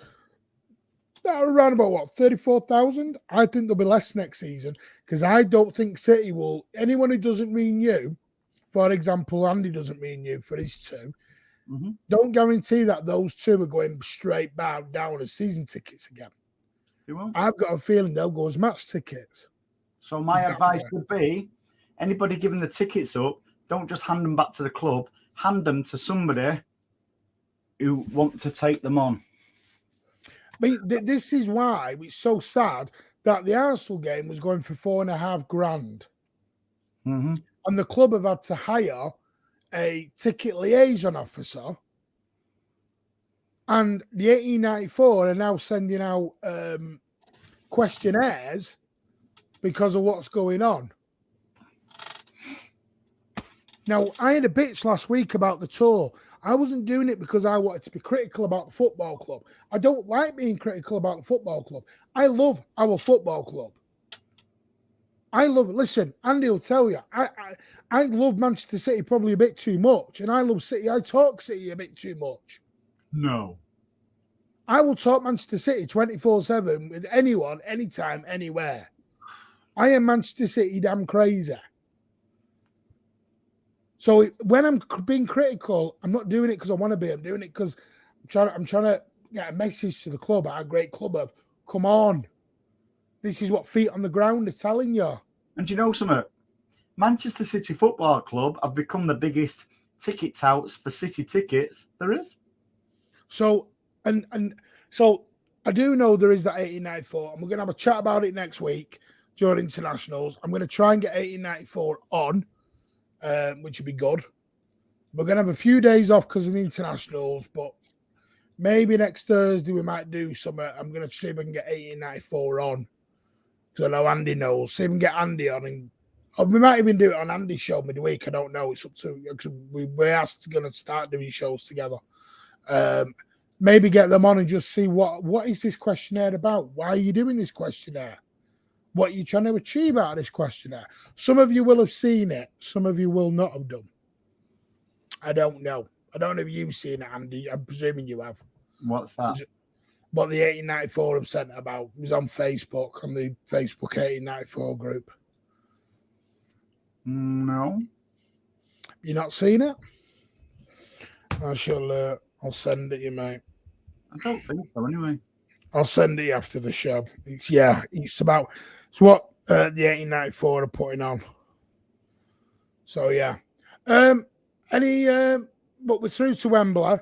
are around about 34,000. I think there'll be less next season because I don't think City will. Anyone who doesn't renew, for example, Andy doesn't renew for his 2. Don't guarantee that those 2 are going straight down as season tickets again. You won't. I've got a feeling they'll go as match tickets. So my advice would be, anybody giving the tickets up, don't just hand them back to the club. Hand them to somebody who want to take them on. But this is why it's so sad that the Arsenal game was going for $4,500. And the club have had to hire a ticket liaison officer, and the 1894 are now sending out questionnaires because of what's going on. Now, I had a bitch last week about the tour. I wasn't doing it because I wanted to be critical about the football club. I don't like being critical about the football club. I love our football club. I love it. Listen, Andy will tell you, I love Manchester City probably a bit too much, and I love City. I talk City a bit too much. No. I will talk Manchester City 24/7 with anyone, anytime, anywhere. I am Manchester City damn crazy. So when I'm being critical, I'm not doing it because I want to be. I'm doing it because I'm trying to get a message to the club, our great club of, come on. This is what feet on the ground are telling you. And you know something? Manchester City Football Club have become the biggest ticket touts for City tickets there is. So, so I do know there is that 1894, and we're going to have a chat about it next week during internationals. I'm going to try and get 1894 on, which would be good. We're going to have a few days off because of the internationals, but maybe next Thursday we might do something. I'm going to see if I can get 1894 on. Because I know Andy knows. See if we can get Andy on. And we might even do it on Andy's show midweek. I don't know. It's up to you. Because we're asked to going to start doing shows together. Maybe get them on and just see what is this questionnaire about? Why are you doing this questionnaire? What are you trying to achieve out of this questionnaire? Some of you will have seen it. Some of you will not have done. I don't know. I don't know if you've seen it, Andy. I'm presuming you have. What's that? What the 1894 have sent about. It was on Facebook, on the Facebook 1894 group. No. You not seen it? I'll send it you, mate. I don't think so, anyway. I'll send it after the show. It's what the 1894 are putting on. So yeah. But we're through to Wembley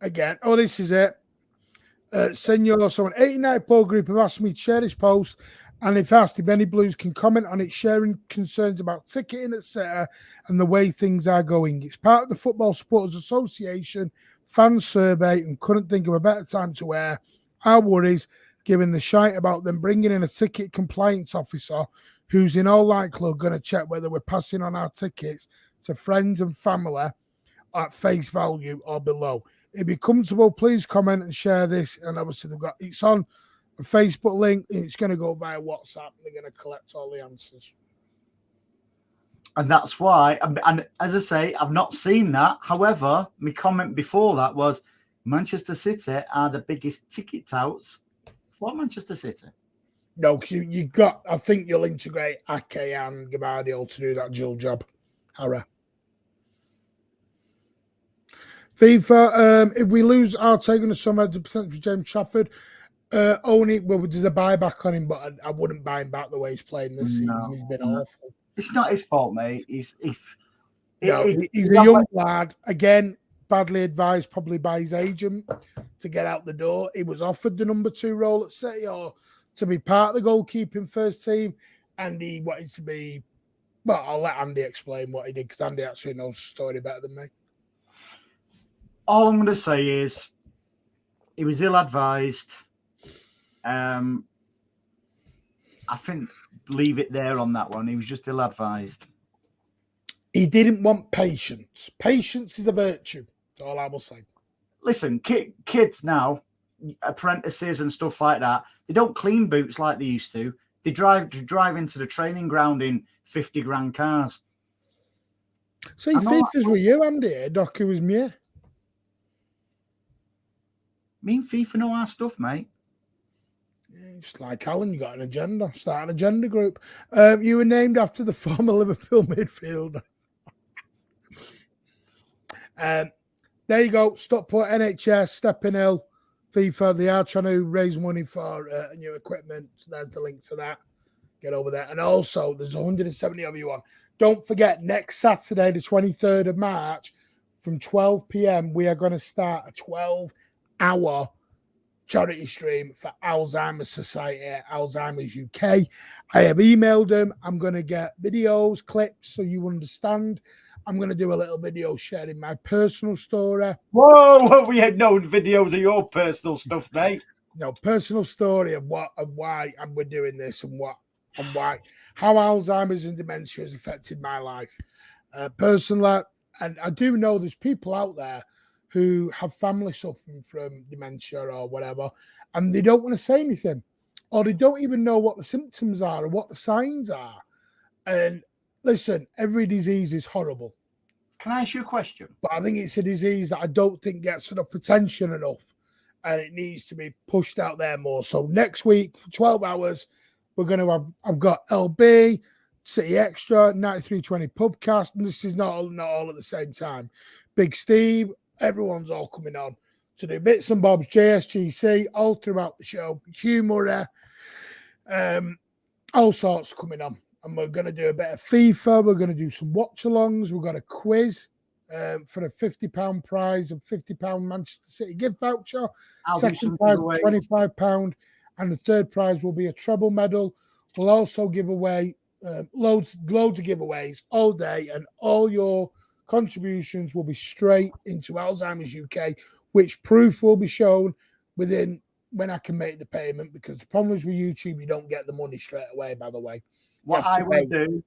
again. Oh, this is it. Senor, so an 89 group have asked me to share this post, and they've asked if any Blues can comment on it, sharing concerns about ticketing, etc., and the way things are going. It's part of the Football Supporters Association fan survey, and couldn't think of a better time to air our worries, given the shite about them bringing in a ticket compliance officer who's in all likelihood going to check whether we're passing on our tickets to friends and family at face value or below. If you're comfortable, please comment and share this. And obviously, it's on a Facebook link. And it's going to go via WhatsApp. They're going to collect all the answers. And that's why, and as I say, I've not seen that. However, my comment before that was Manchester City are the biggest ticket touts for Manchester City. No, because I think you'll integrate Ake and Gavardio to do that dual job. Harry. FIFA, if we lose our take on the summer, the potential for James Trafford, only there's a buyback on him, but I wouldn't buy him back the way he's playing this season. He's been awful. It's not his fault, mate. He's a young lad. Again, badly advised probably by his agent to get out the door. He was offered the number 2 role at City or to be part of the goalkeeping first team, and he wanted to be. Well, I'll let Andy explain what he did because Andy actually knows the story better than me. All I'm going to say is he was ill-advised. I think leave it there on that one. He was just ill-advised. He didn't want patience. Patience is a virtue. That's all I will say. Listen, kids now, apprentices and stuff like that, they don't clean boots like they used to. They drive into the training ground in 50 grand cars. See, FIFA's with you, Andy. Doku was me. Me and FIFA know our stuff, mate. It's like Alan, you got an agenda. Start an agenda group. You were named after the former Liverpool midfielder. There you go. Stockport NHS, Stepping Hill, FIFA. They are trying to raise money for new equipment. So there's the link to that. Get over there. And also, there's 170 of you on. Don't forget, next Saturday, the 23rd of March, from 12 p.m., we are going to start a 12-hour charity stream for Alzheimer's Society, Alzheimer's UK. I have emailed them. I'm going to get videos, clips, so you understand. I'm going to do a little video sharing my personal story. Whoa, we had no videos of your personal stuff, mate. No, personal story of why we're doing this and why, how Alzheimer's and dementia has affected my life personally. And I do know there's people out there who have family suffering from dementia or whatever, and they don't want to say anything, or they don't even know what the symptoms are or what the signs are. And listen, every disease is horrible. Can I ask you a question? But I think it's a disease that I don't think gets enough attention enough, and it needs to be pushed out there more. So next week for 12 hours, we're going to have, I've got LB, City Extra, 9320 Pubcast, and this is not all at the same time. Big Steve, everyone's all coming on to do bits and bobs, JSGC, all throughout the show, humour, all sorts coming on. And we're going to do a bit of FIFA. We're going to do some watch-alongs. We've got a quiz for a £50 prize, a £50 Manchester City gift voucher. Second prize, £25. And the third prize will be a treble medal. We'll also give away loads of giveaways all day, and all your contributions will be straight into Alzheimer's UK, which proof will be shown within when I can make the payment, because the problem is with YouTube, you don't get the money straight away, by the way. What I will do,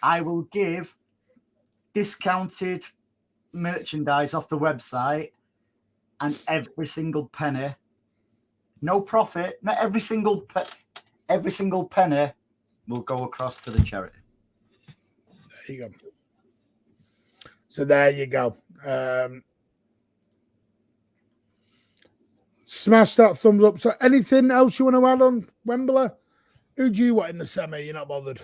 I will give discounted merchandise off the website, and every single penny, no profit, not every single penny will go across to the charity. There you go. So there you go. Smash that thumbs up. So anything else you want to add on Wembley? Who do you want in the semi? You're not bothered?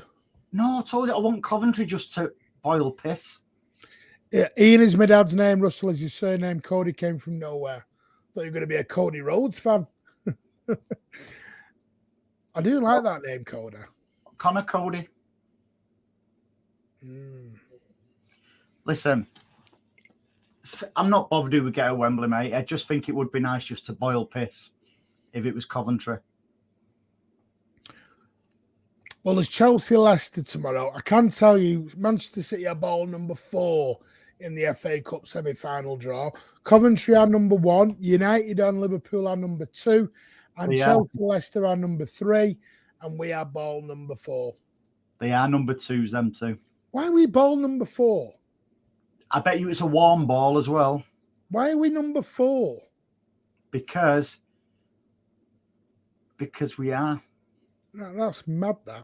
No, I told you I want Coventry just to boil piss. Yeah, Ian is my dad's name. Russell is his surname. Cody came from nowhere. Thought you were going to be a Cody Rhodes fan. I do like that name, Coda. Connor Cody. Listen, I'm not bothered who we get at Wembley, mate. I just think it would be nice just to boil piss if it was Coventry. Well, there's Chelsea-Leicester tomorrow. I can tell you, Manchester City are ball number 4 in the FA Cup semi-final draw. Coventry are number 1. United and Liverpool are number 2. And Chelsea-Leicester are number 3. And we are ball number 4. They are number 2s, them two. Why are we ball number 4? I bet you it's a warm ball as well. Why are we number 4? Because we are. No, that's mad, that.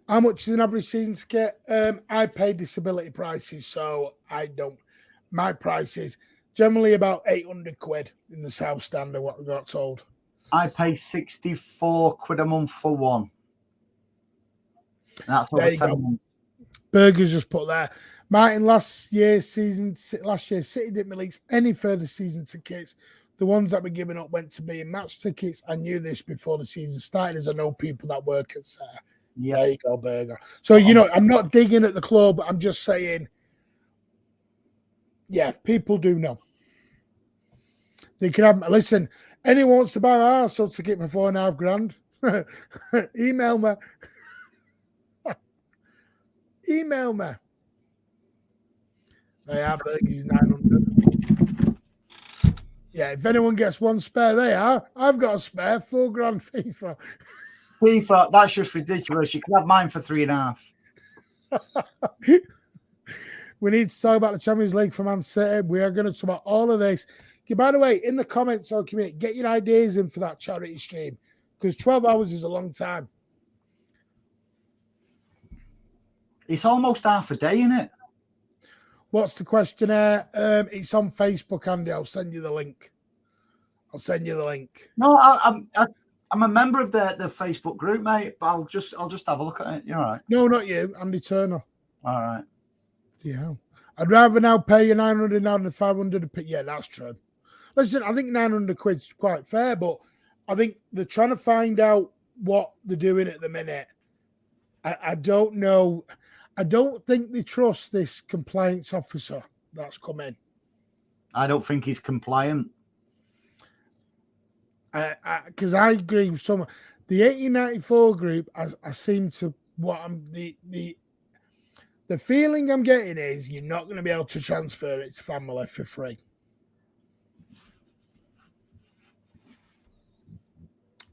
How much is an average season ticket? I pay disability prices, so I don't. My price is generally about 800 quid in the South Stand, what we got told. I pay 64 quid a month for one. That's there you go. Burgers just put there. Martin, last year City didn't release any further season tickets. The ones that were given up went to being match tickets. I knew this before the season started, as I know people that work at Sarah. Yeah. There you go, Burger. So, you know, I'm not digging at the club, but I'm just saying, yeah, people do know. They can have, listen, anyone wants to buy an arsehole ticket for $4,500, email me. Email me. They are Burgers 900. Yeah, if anyone gets one spare, they are. I've got a spare $4,000 FIFA. FIFA, that's just ridiculous. You can have mine for 3.5. We need to talk about the Champions League for Man City. We are going to talk about all of this. Okay, by the way, in the comments, get your ideas in for that charity stream, because 12 hours is a long time. It's almost half a day, isn't it? What's the questionnaire? It's on Facebook, Andy. I'll send you the link. No, I'm a member of the Facebook group, mate. But I'll just have a look at it. You're all right. No, not you, Andy Turner. All right. Yeah, I'd rather now pay you 900 now than 500. Yeah, that's true. Listen, I think 900 quid's quite fair, but I think they're trying to find out what they're doing at the minute. I don't know. I don't think they trust this compliance officer that's come in. I don't think he's compliant. Because I agree with someone. The 1894 group, I seem to the feeling I'm getting is you're not going to be able to transfer it to family for free.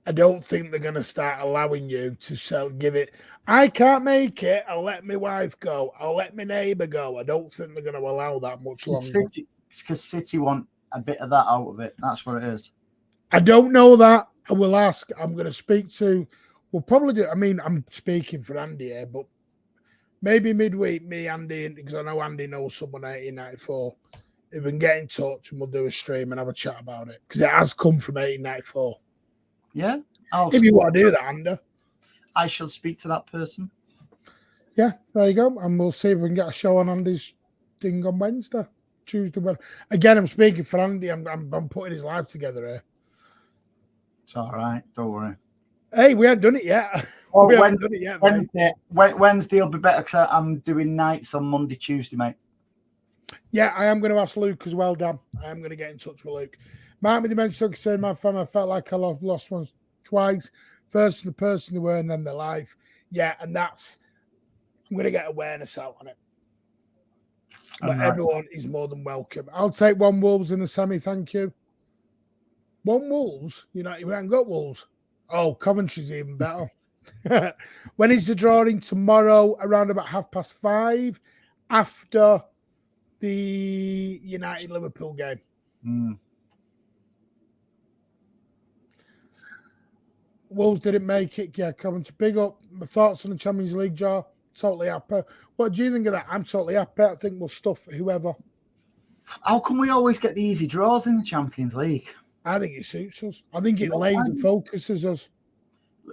I don't think they're going to start allowing you to give it. I can't make it. I'll let my wife go. I'll let my neighbour go. I don't think they're going to allow that much longer. It's because City want a bit of that out of it. That's what it is. I don't know that. I will ask. I'm going to speak to. We'll probably do. I mean, I'm speaking for Andy here, but maybe midweek, me, Andy, because I know Andy knows someone 1894. If we can get in touch and we'll do a stream and have a chat about it, because it has come from 1894. Yeah, if you want to do that, Andy, I shall speak to that person. Yeah, there you go, and we'll see if we can get a show on Andy's thing on Wednesday, Tuesday. Again, I'm speaking for Andy. I'm putting his life together here. It's all right. Don't worry. Hey, we haven't done it yet. Oh, Wednesday will be better because I'm doing nights on Monday, Tuesday, mate. Yeah, I am going to ask Luke as well, Dan. I am going to get in touch with Luke. Mark me dimensional concern, my family. I felt like I lost one twice. First the person they were and then their life. Yeah, and that's, I'm going to get awareness out on it. But everyone is more than welcome. I'll take 1 Wolves in the semi, thank you. 1 Wolves? You haven't got Wolves. Oh, Coventry's even better. When is the drawing? Tomorrow around about 5:30 after the United-Liverpool game. Wolves didn't make it. Yeah, Coventry. Big up. My thoughts on the Champions League draw. Totally happy. What do you think of that? I'm totally happy. I think we'll stuff whoever. How can we always get the easy draws in the Champions League? I think it suits us. I think it laser focuses us.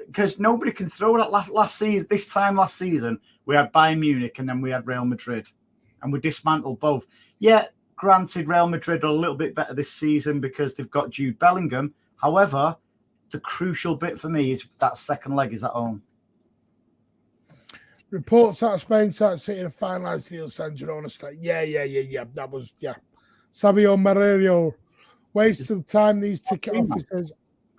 Because nobody can throw that last season. This time last season, we had Bayern Munich and then we had Real Madrid. And we dismantled both. Yeah, granted, Real Madrid are a little bit better this season because they've got Jude Bellingham. However, the crucial bit for me is that second leg is at home. Reports out of Spain started sitting a finalised deal, Sandro, honestly. Yeah. That was, Savio Marrero. Waste of time, these ticket officers.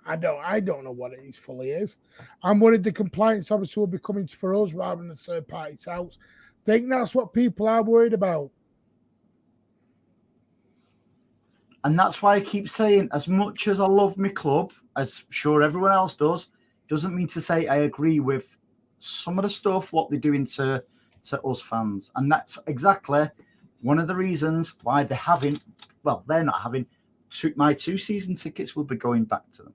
I don't know what it fully is. I'm worried the compliance officer will be coming for us rather than the third-party touts. Think that's what people are worried about. And that's why I keep saying, as much as I love my club, as sure everyone else does, doesn't mean to say I agree with some of the stuff, what they're doing to us fans. And that's exactly one of the reasons why they're not having my 2 season tickets will be going back to them.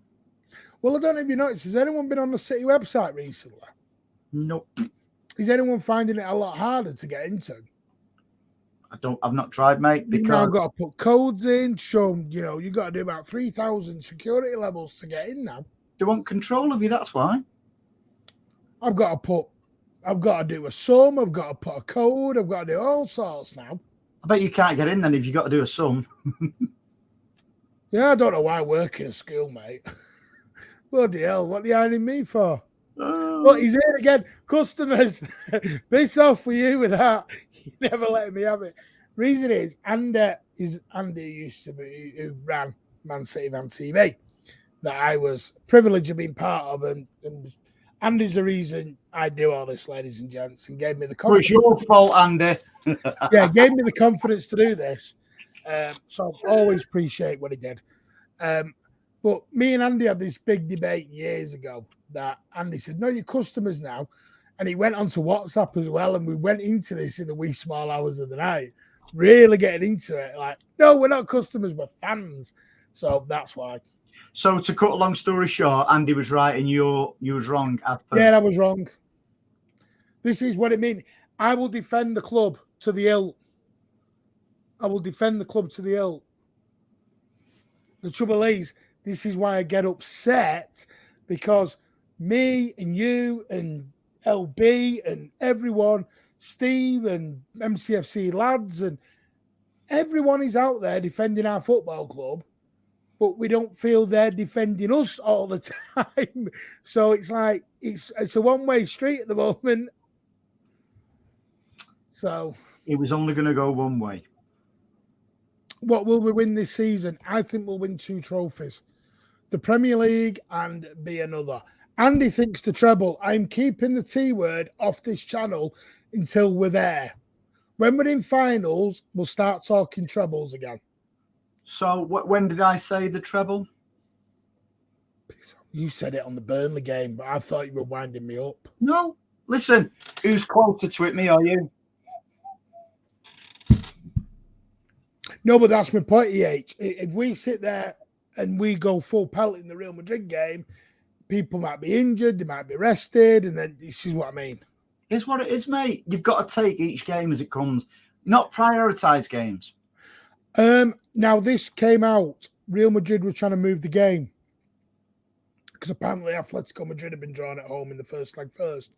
Well, I don't know if you noticed, has anyone been on the City website recently? Nope. Is anyone finding it a lot harder to get into? I've not tried, mate. You've now got to put codes in, show, you've got to do about 3,000 security levels to get in now. They want control of you, that's why. I've got to do a sum, I've got to put a code, I've got to do all sorts now. I bet you can't get in then if you've got to do a sum. Yeah, I don't know why I work in a school, mate. Bloody hell, what are you hiring me for? Look, he's here again. Customers, piss off for you with that. You never let me have it. Reason is, Andy used to be who ran Man City Van TV that I was privileged of being part of, and Andy's the reason I do all this, ladies and gents, and gave me the confidence. Well, it's your fault, Andy. Yeah, gave me the confidence to do this. So I always appreciate what he did. But me and Andy had this big debate years ago that Andy said, no, you're customers now. And he went onto WhatsApp as well. And we went into this in the wee small hours of the night, really getting into it. Like, no, we're not customers, we're fans. So that's why. So to cut a long story short, Andy was right and you was wrong. Yeah, I was wrong. This is what it means. I will defend the club to the hilt. I will defend the club to the hilt. The trouble is, this is why I get upset, because me and you and LB and everyone, Steve and MCFC lads, and everyone is out there defending our football club, but we don't feel they're defending us all the time. So it's like it's a one-way street at the moment. So it was only going to go one way. What will we win this season? I think we'll win 2 trophies. The Premier League and be another. Andy thinks the treble. I'm keeping the T word off this channel until we're there. When we're in finals, we'll start talking trebles again. So when did I say the treble? You said it on the Burnley game, but I thought you were winding me up. No. Listen, who's closer to it, me or you? No, but that's my point, EH. If we sit there and we go full pelt in the Real Madrid game, people might be injured, they might be rested, and then this is what I mean. It's what it is, mate. You've got to take each game as it comes, not prioritise games. Now, this came out. Real Madrid were trying to move the game because apparently Atletico Madrid had been drawn at home in the first leg first.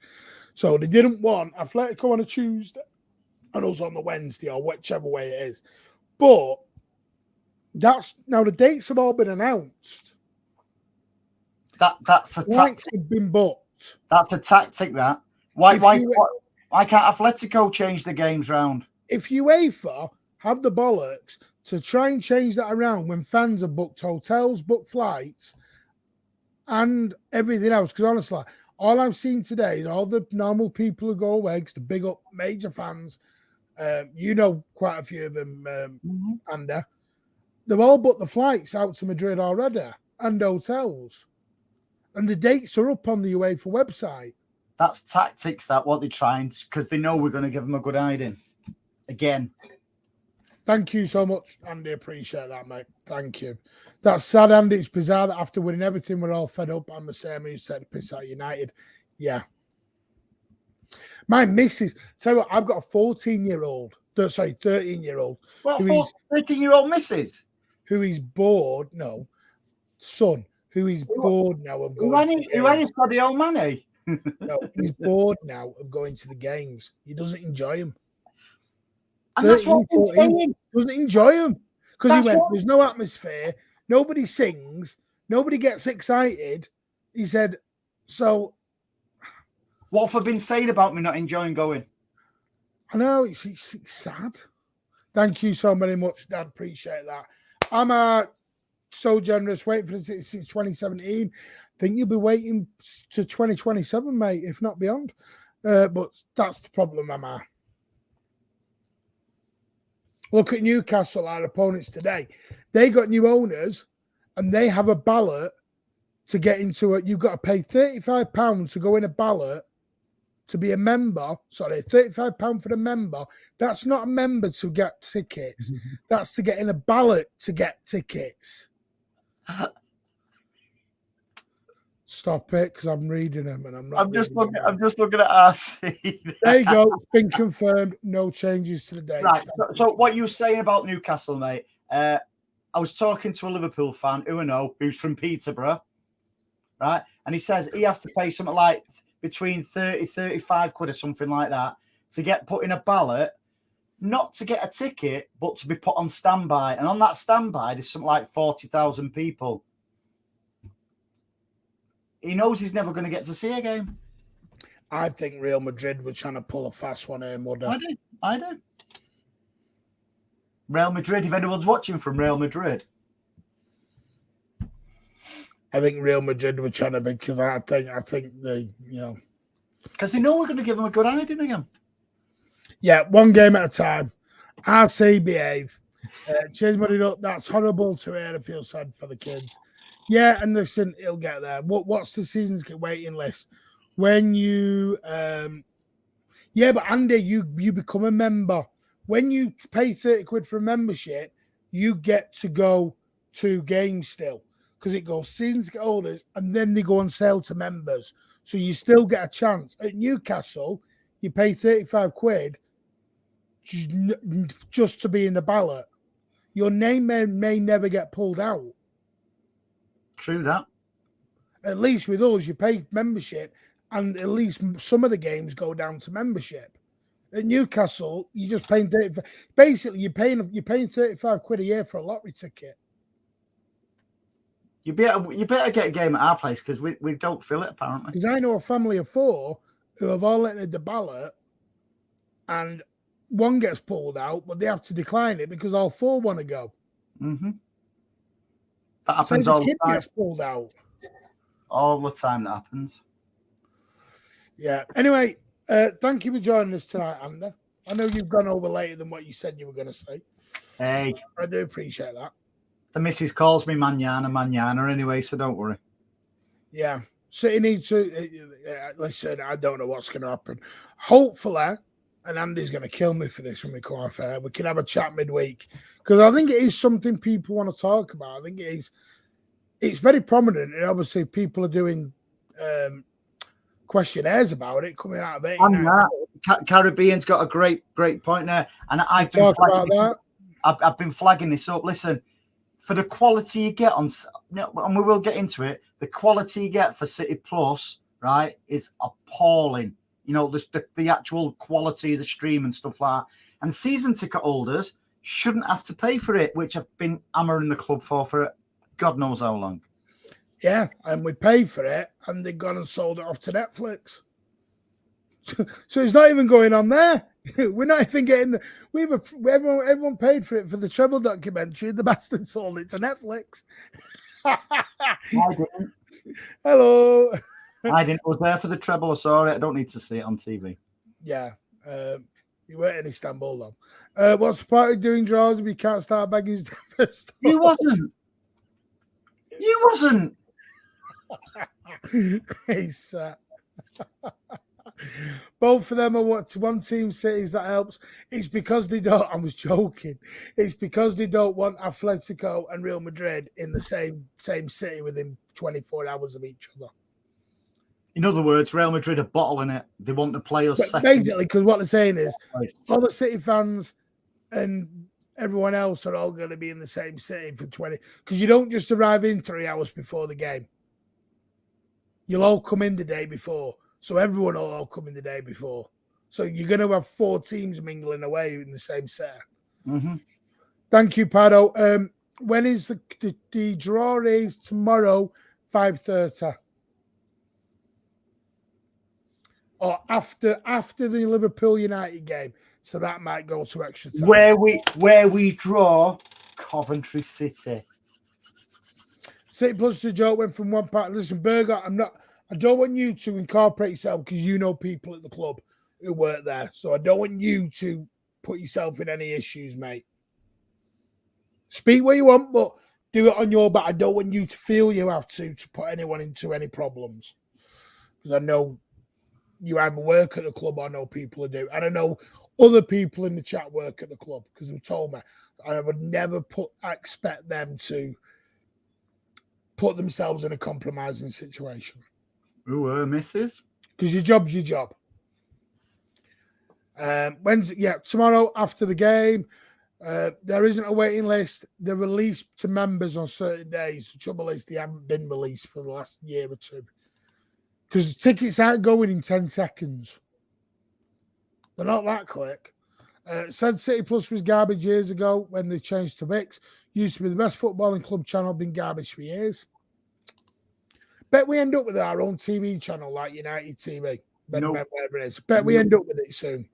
So they didn't want Atletico on a Tuesday and us on the Wednesday or whichever way it is. But that's now the dates have all been announced. That's a Flights tactic. have been booked. That's a tactic. That why can't Atletico change the games round? If UEFA have the bollocks to try and change that around when fans have booked hotels, booked flights, and everything else, because honestly, all I've seen today is all the normal people who go away, the big up major fans. You know quite a few of them, Andy. They've all booked the flights out to Madrid already and hotels. And the dates are up on the UEFA website. That's tactics, that what they're trying, because they know we're going to give them a good hiding. Again. Thank you so much, Andy. Appreciate that, mate. Thank you. That's sad, Andy. It's bizarre that after winning everything, we're all fed up. I'm the same who said piss out United. Yeah. My missus, tell you what, I've got a 13-year-old. What, 13-year-old missus? Who is bored, son, who is bored now of going Who had his bloody old money? No, he's bored now of going to the games. He doesn't enjoy them. And that's what I'm saying. Doesn't enjoy them. Because he went, there's no atmosphere, nobody sings, Nobody gets excited. He said, so. What have I been saying about me not enjoying going? I know, it's sad. Thank you so very much, Dad. Appreciate that. I'm so generous. Waiting for this since 2017. I think you'll be waiting to 2027, mate, if not beyond. But that's the problem I'm at. Look at Newcastle, our opponents today. They got new owners and they have a ballot to get into it. You've got to pay £35 to go in a ballot to be a member. Sorry, £35 for the member. That's not a member to get tickets. That's to get in a ballot to get tickets. Stop it, because I'm reading them and I'm not. I'm just looking at RC. There you go. It's been confirmed. No changes to the date. Right. So what you were saying about Newcastle, mate? I was talking to a Liverpool fan who I know, who's from Peterborough, right? And he says he has to pay something like between 30, 35 quid or something like that to get put in a ballot, not to get a ticket, but to be put on standby. And on that standby, there's something like 40,000 people. He knows he's never going to get to see a game. I think Real Madrid were trying to pull a fast one here, Mudder. I do. Real Madrid, if anyone's watching from Real Madrid. I think Real Madrid were trying to, because I think they, Because they know we're going to give them a good hiding again. Yeah, one game at a time. RC behave. Change money up. That's horrible to hear. I feel sad for the kids. Yeah, and listen, he'll get there. What's the season's waiting list? When you, but Andy, you become a member. When you pay 30 quid for a membership, you get to go to games still, because it goes seasons get holders and then they go on sale to members. So you still get a chance. At Newcastle, you pay 35 quid just to be in the ballot. Your name may never get pulled out. True that. At least with us, you pay membership, and at least some of the games go down to membership. At Newcastle, you're just paying 35. Basically, you're paying 35 quid a year for a lottery ticket. You better get a game at our place, because we don't fill it, apparently. Because I know a family of 4 who have all entered the ballot, and one gets pulled out, but they have to decline it because all 4 want to go. Mm-hmm. That happens all the time. Gets pulled out. All the time that happens. Yeah. Anyway, thank you for joining us tonight, Andy. I know you've gone over later than what you said you were going to say. Hey. I do appreciate that. The missus calls me manana anyway, so don't worry. Yeah. City needs to, listen, I don't know what's going to happen. Hopefully, and Andy's going to kill me for this when we come off air, we can have a chat midweek, because I think it is something people want to talk about. I think it's very prominent, and obviously people are doing questionnaires about it coming out of it. Caribbean's got a great point there, and I've been flagging this up. Listen, for the quality you get on, and we will get into it, the quality you get for City Plus, right, is appalling. You know, the actual quality of the stream and stuff like that. And season ticket holders shouldn't have to pay for it, which I've been hammering the club for God knows how long. Yeah, and we paid for it, and they've gone and sold it off to Netflix. So it's not even going on there. We're not even getting everyone paid for it for the Treble documentary. The bastard sold it to Netflix. I didn't. Hello. I didn't. I was there for the Treble. I saw it. I don't need to see it on TV. Yeah. You weren't in Istanbul, though. What's the part of doing draws if you can't start bagging stuff first? You wasn't. It's, both of them are one team cities that helps. It's because they don't. I was joking. It's because they don't want Atletico and Real Madrid in the same city within 24 hours of each other. In other words, Real Madrid are bottling it. They want to play us second. Basically, because what they're saying is all the City fans and everyone else are all going to be in the same city for 20. Because you don't just arrive in 3 hours before the game. You'll all come in the day before. So everyone will all come in the day before. So you're going to have 4 teams mingling away in the same set. Mm-hmm. Thank you, Pado. When is the draw is tomorrow, 5:30. Or after the Liverpool United game. So that might go to extra time. Where we draw Coventry City. City Plus the joke went from one part. Listen, Berger, I don't want you to incorporate yourself because you know people at the club who work there. So I don't want you to put yourself in any issues, mate. Speak what you want, but do it on your back. I don't want you to feel you have to put anyone into any problems. Because I know you either work at the club or know people who do. And I know other people in the chat work at the club because they've told me. I would never expect them to put themselves in a compromising situation. Ooh, Mrs. Because your job's your job. Wednesday, tomorrow after the game, there isn't a waiting list. They're released to members on certain days. The trouble is they haven't been released for the last year or two. Because tickets aren't going in 10 seconds. They're not that quick. Said City Plus was garbage years ago when they changed to VIX. Used to be the best footballing club channel, been garbage for years. Bet we end up with our own TV channel like United TV. Whatever it is. Bet we end up with it soon.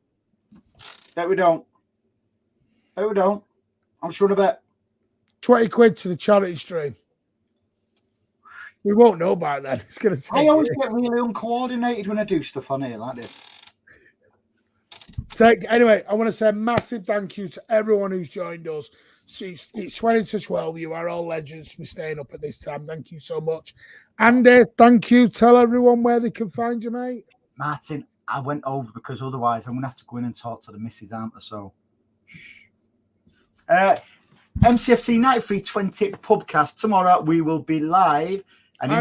Bet we don't. Bet we don't. I'm sure of it. 20 quid to the charity stream. We won't know by then. It's going to take. I always get really uncoordinated when I do stuff on here like this. Anyway, I want to say a massive thank you to everyone who's joined us. It's 20 to 12. You are all legends for staying up at this time. Thank you so much. Andy, thank you. Tell everyone where they can find you, mate. Martin, I went over because otherwise I'm going to have to go in and talk to the missus, aren't I? So, MCFC 9320 podcast. Tomorrow we will be live. And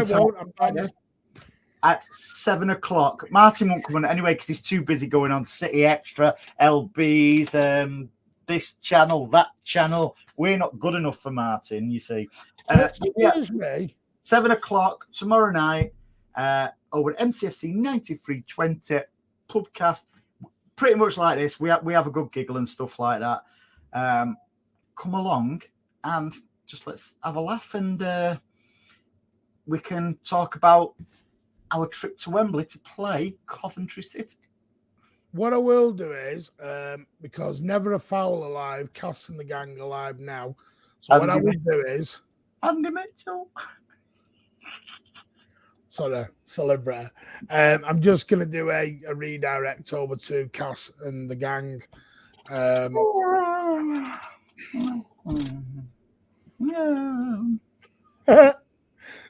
at 7 o'clock. Martin won't come on anyway because he's too busy going on City Extra, LBs, this channel, that channel. We're not good enough for Martin, you see. Excuse me. 7 o'clock tomorrow night over at MCFC 9320 podcast. Pretty much like this. We have a good giggle and stuff like that. Come along and just let's have a laugh and we can talk about our trip to Wembley to play Coventry City. What I will do is, because Never a Foul alive, Cass and the gang alive now. So Andy, what I will do is... Andy Mitchell. Sorry, celebrity. I'm just going to do a redirect over to Cass and the gang.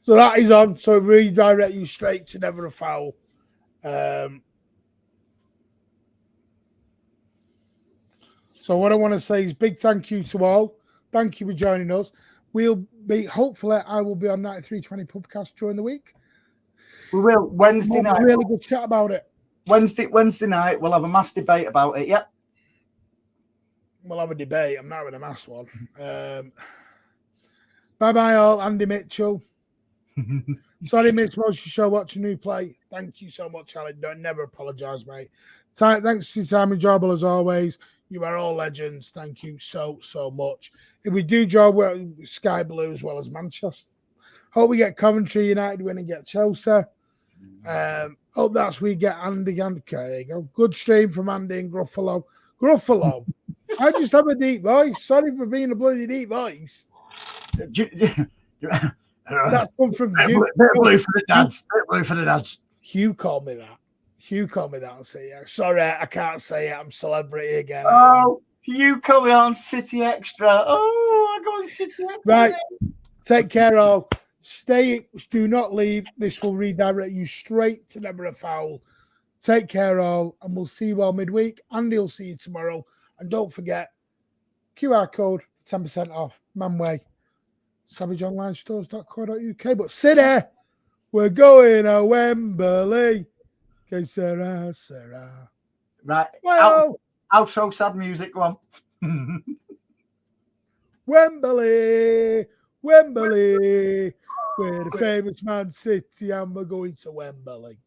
So that is on. So redirect you straight to Never a Foul. So what I want to say is big thank you to all. Thank you for joining us. Hopefully I will be on 9320 podcast during the week. We will. Wednesday night. Really good chat about it. Wednesday night, we'll have a mass debate about it. Yep. We'll have a debate. I'm not having a mass one. Bye-bye all. Andy Mitchell. Sorry, Mitch, most you show watching new play. Thank you so much, Alan. Don't never apologise, mate. Thanks for your time. Enjoyable as always. You are all legends. Thank you so much. If we do draw well, Sky Blue as well as Manchester. Hope we get Coventry United win and get Chelsea. Hope that's we get Andy. Okay, there you go. Good stream from Andy and Gruffalo. I just have a deep voice. Sorry for being a bloody deep voice. That's come from you. Blue for the dads. Blue for the dads. Hugh called me that. I'll say yeah. Sorry, I can't say it. I'm celebrity again. Oh, you coming on City Extra. Oh, I'm going City Extra. Right. Take care all. Stay. Do not leave. This will redirect you straight to Never a Foul. Take care all, and we'll see you all midweek. Andy will see you tomorrow. And don't forget, QR code, 10% off. Manway. SavageOnlineStores.co.uk. But City, we're going to Wembley. Okay, Sarah. Right. Outro sad music. Go on. Wembley. We're the famous Man City, and we're going to Wembley.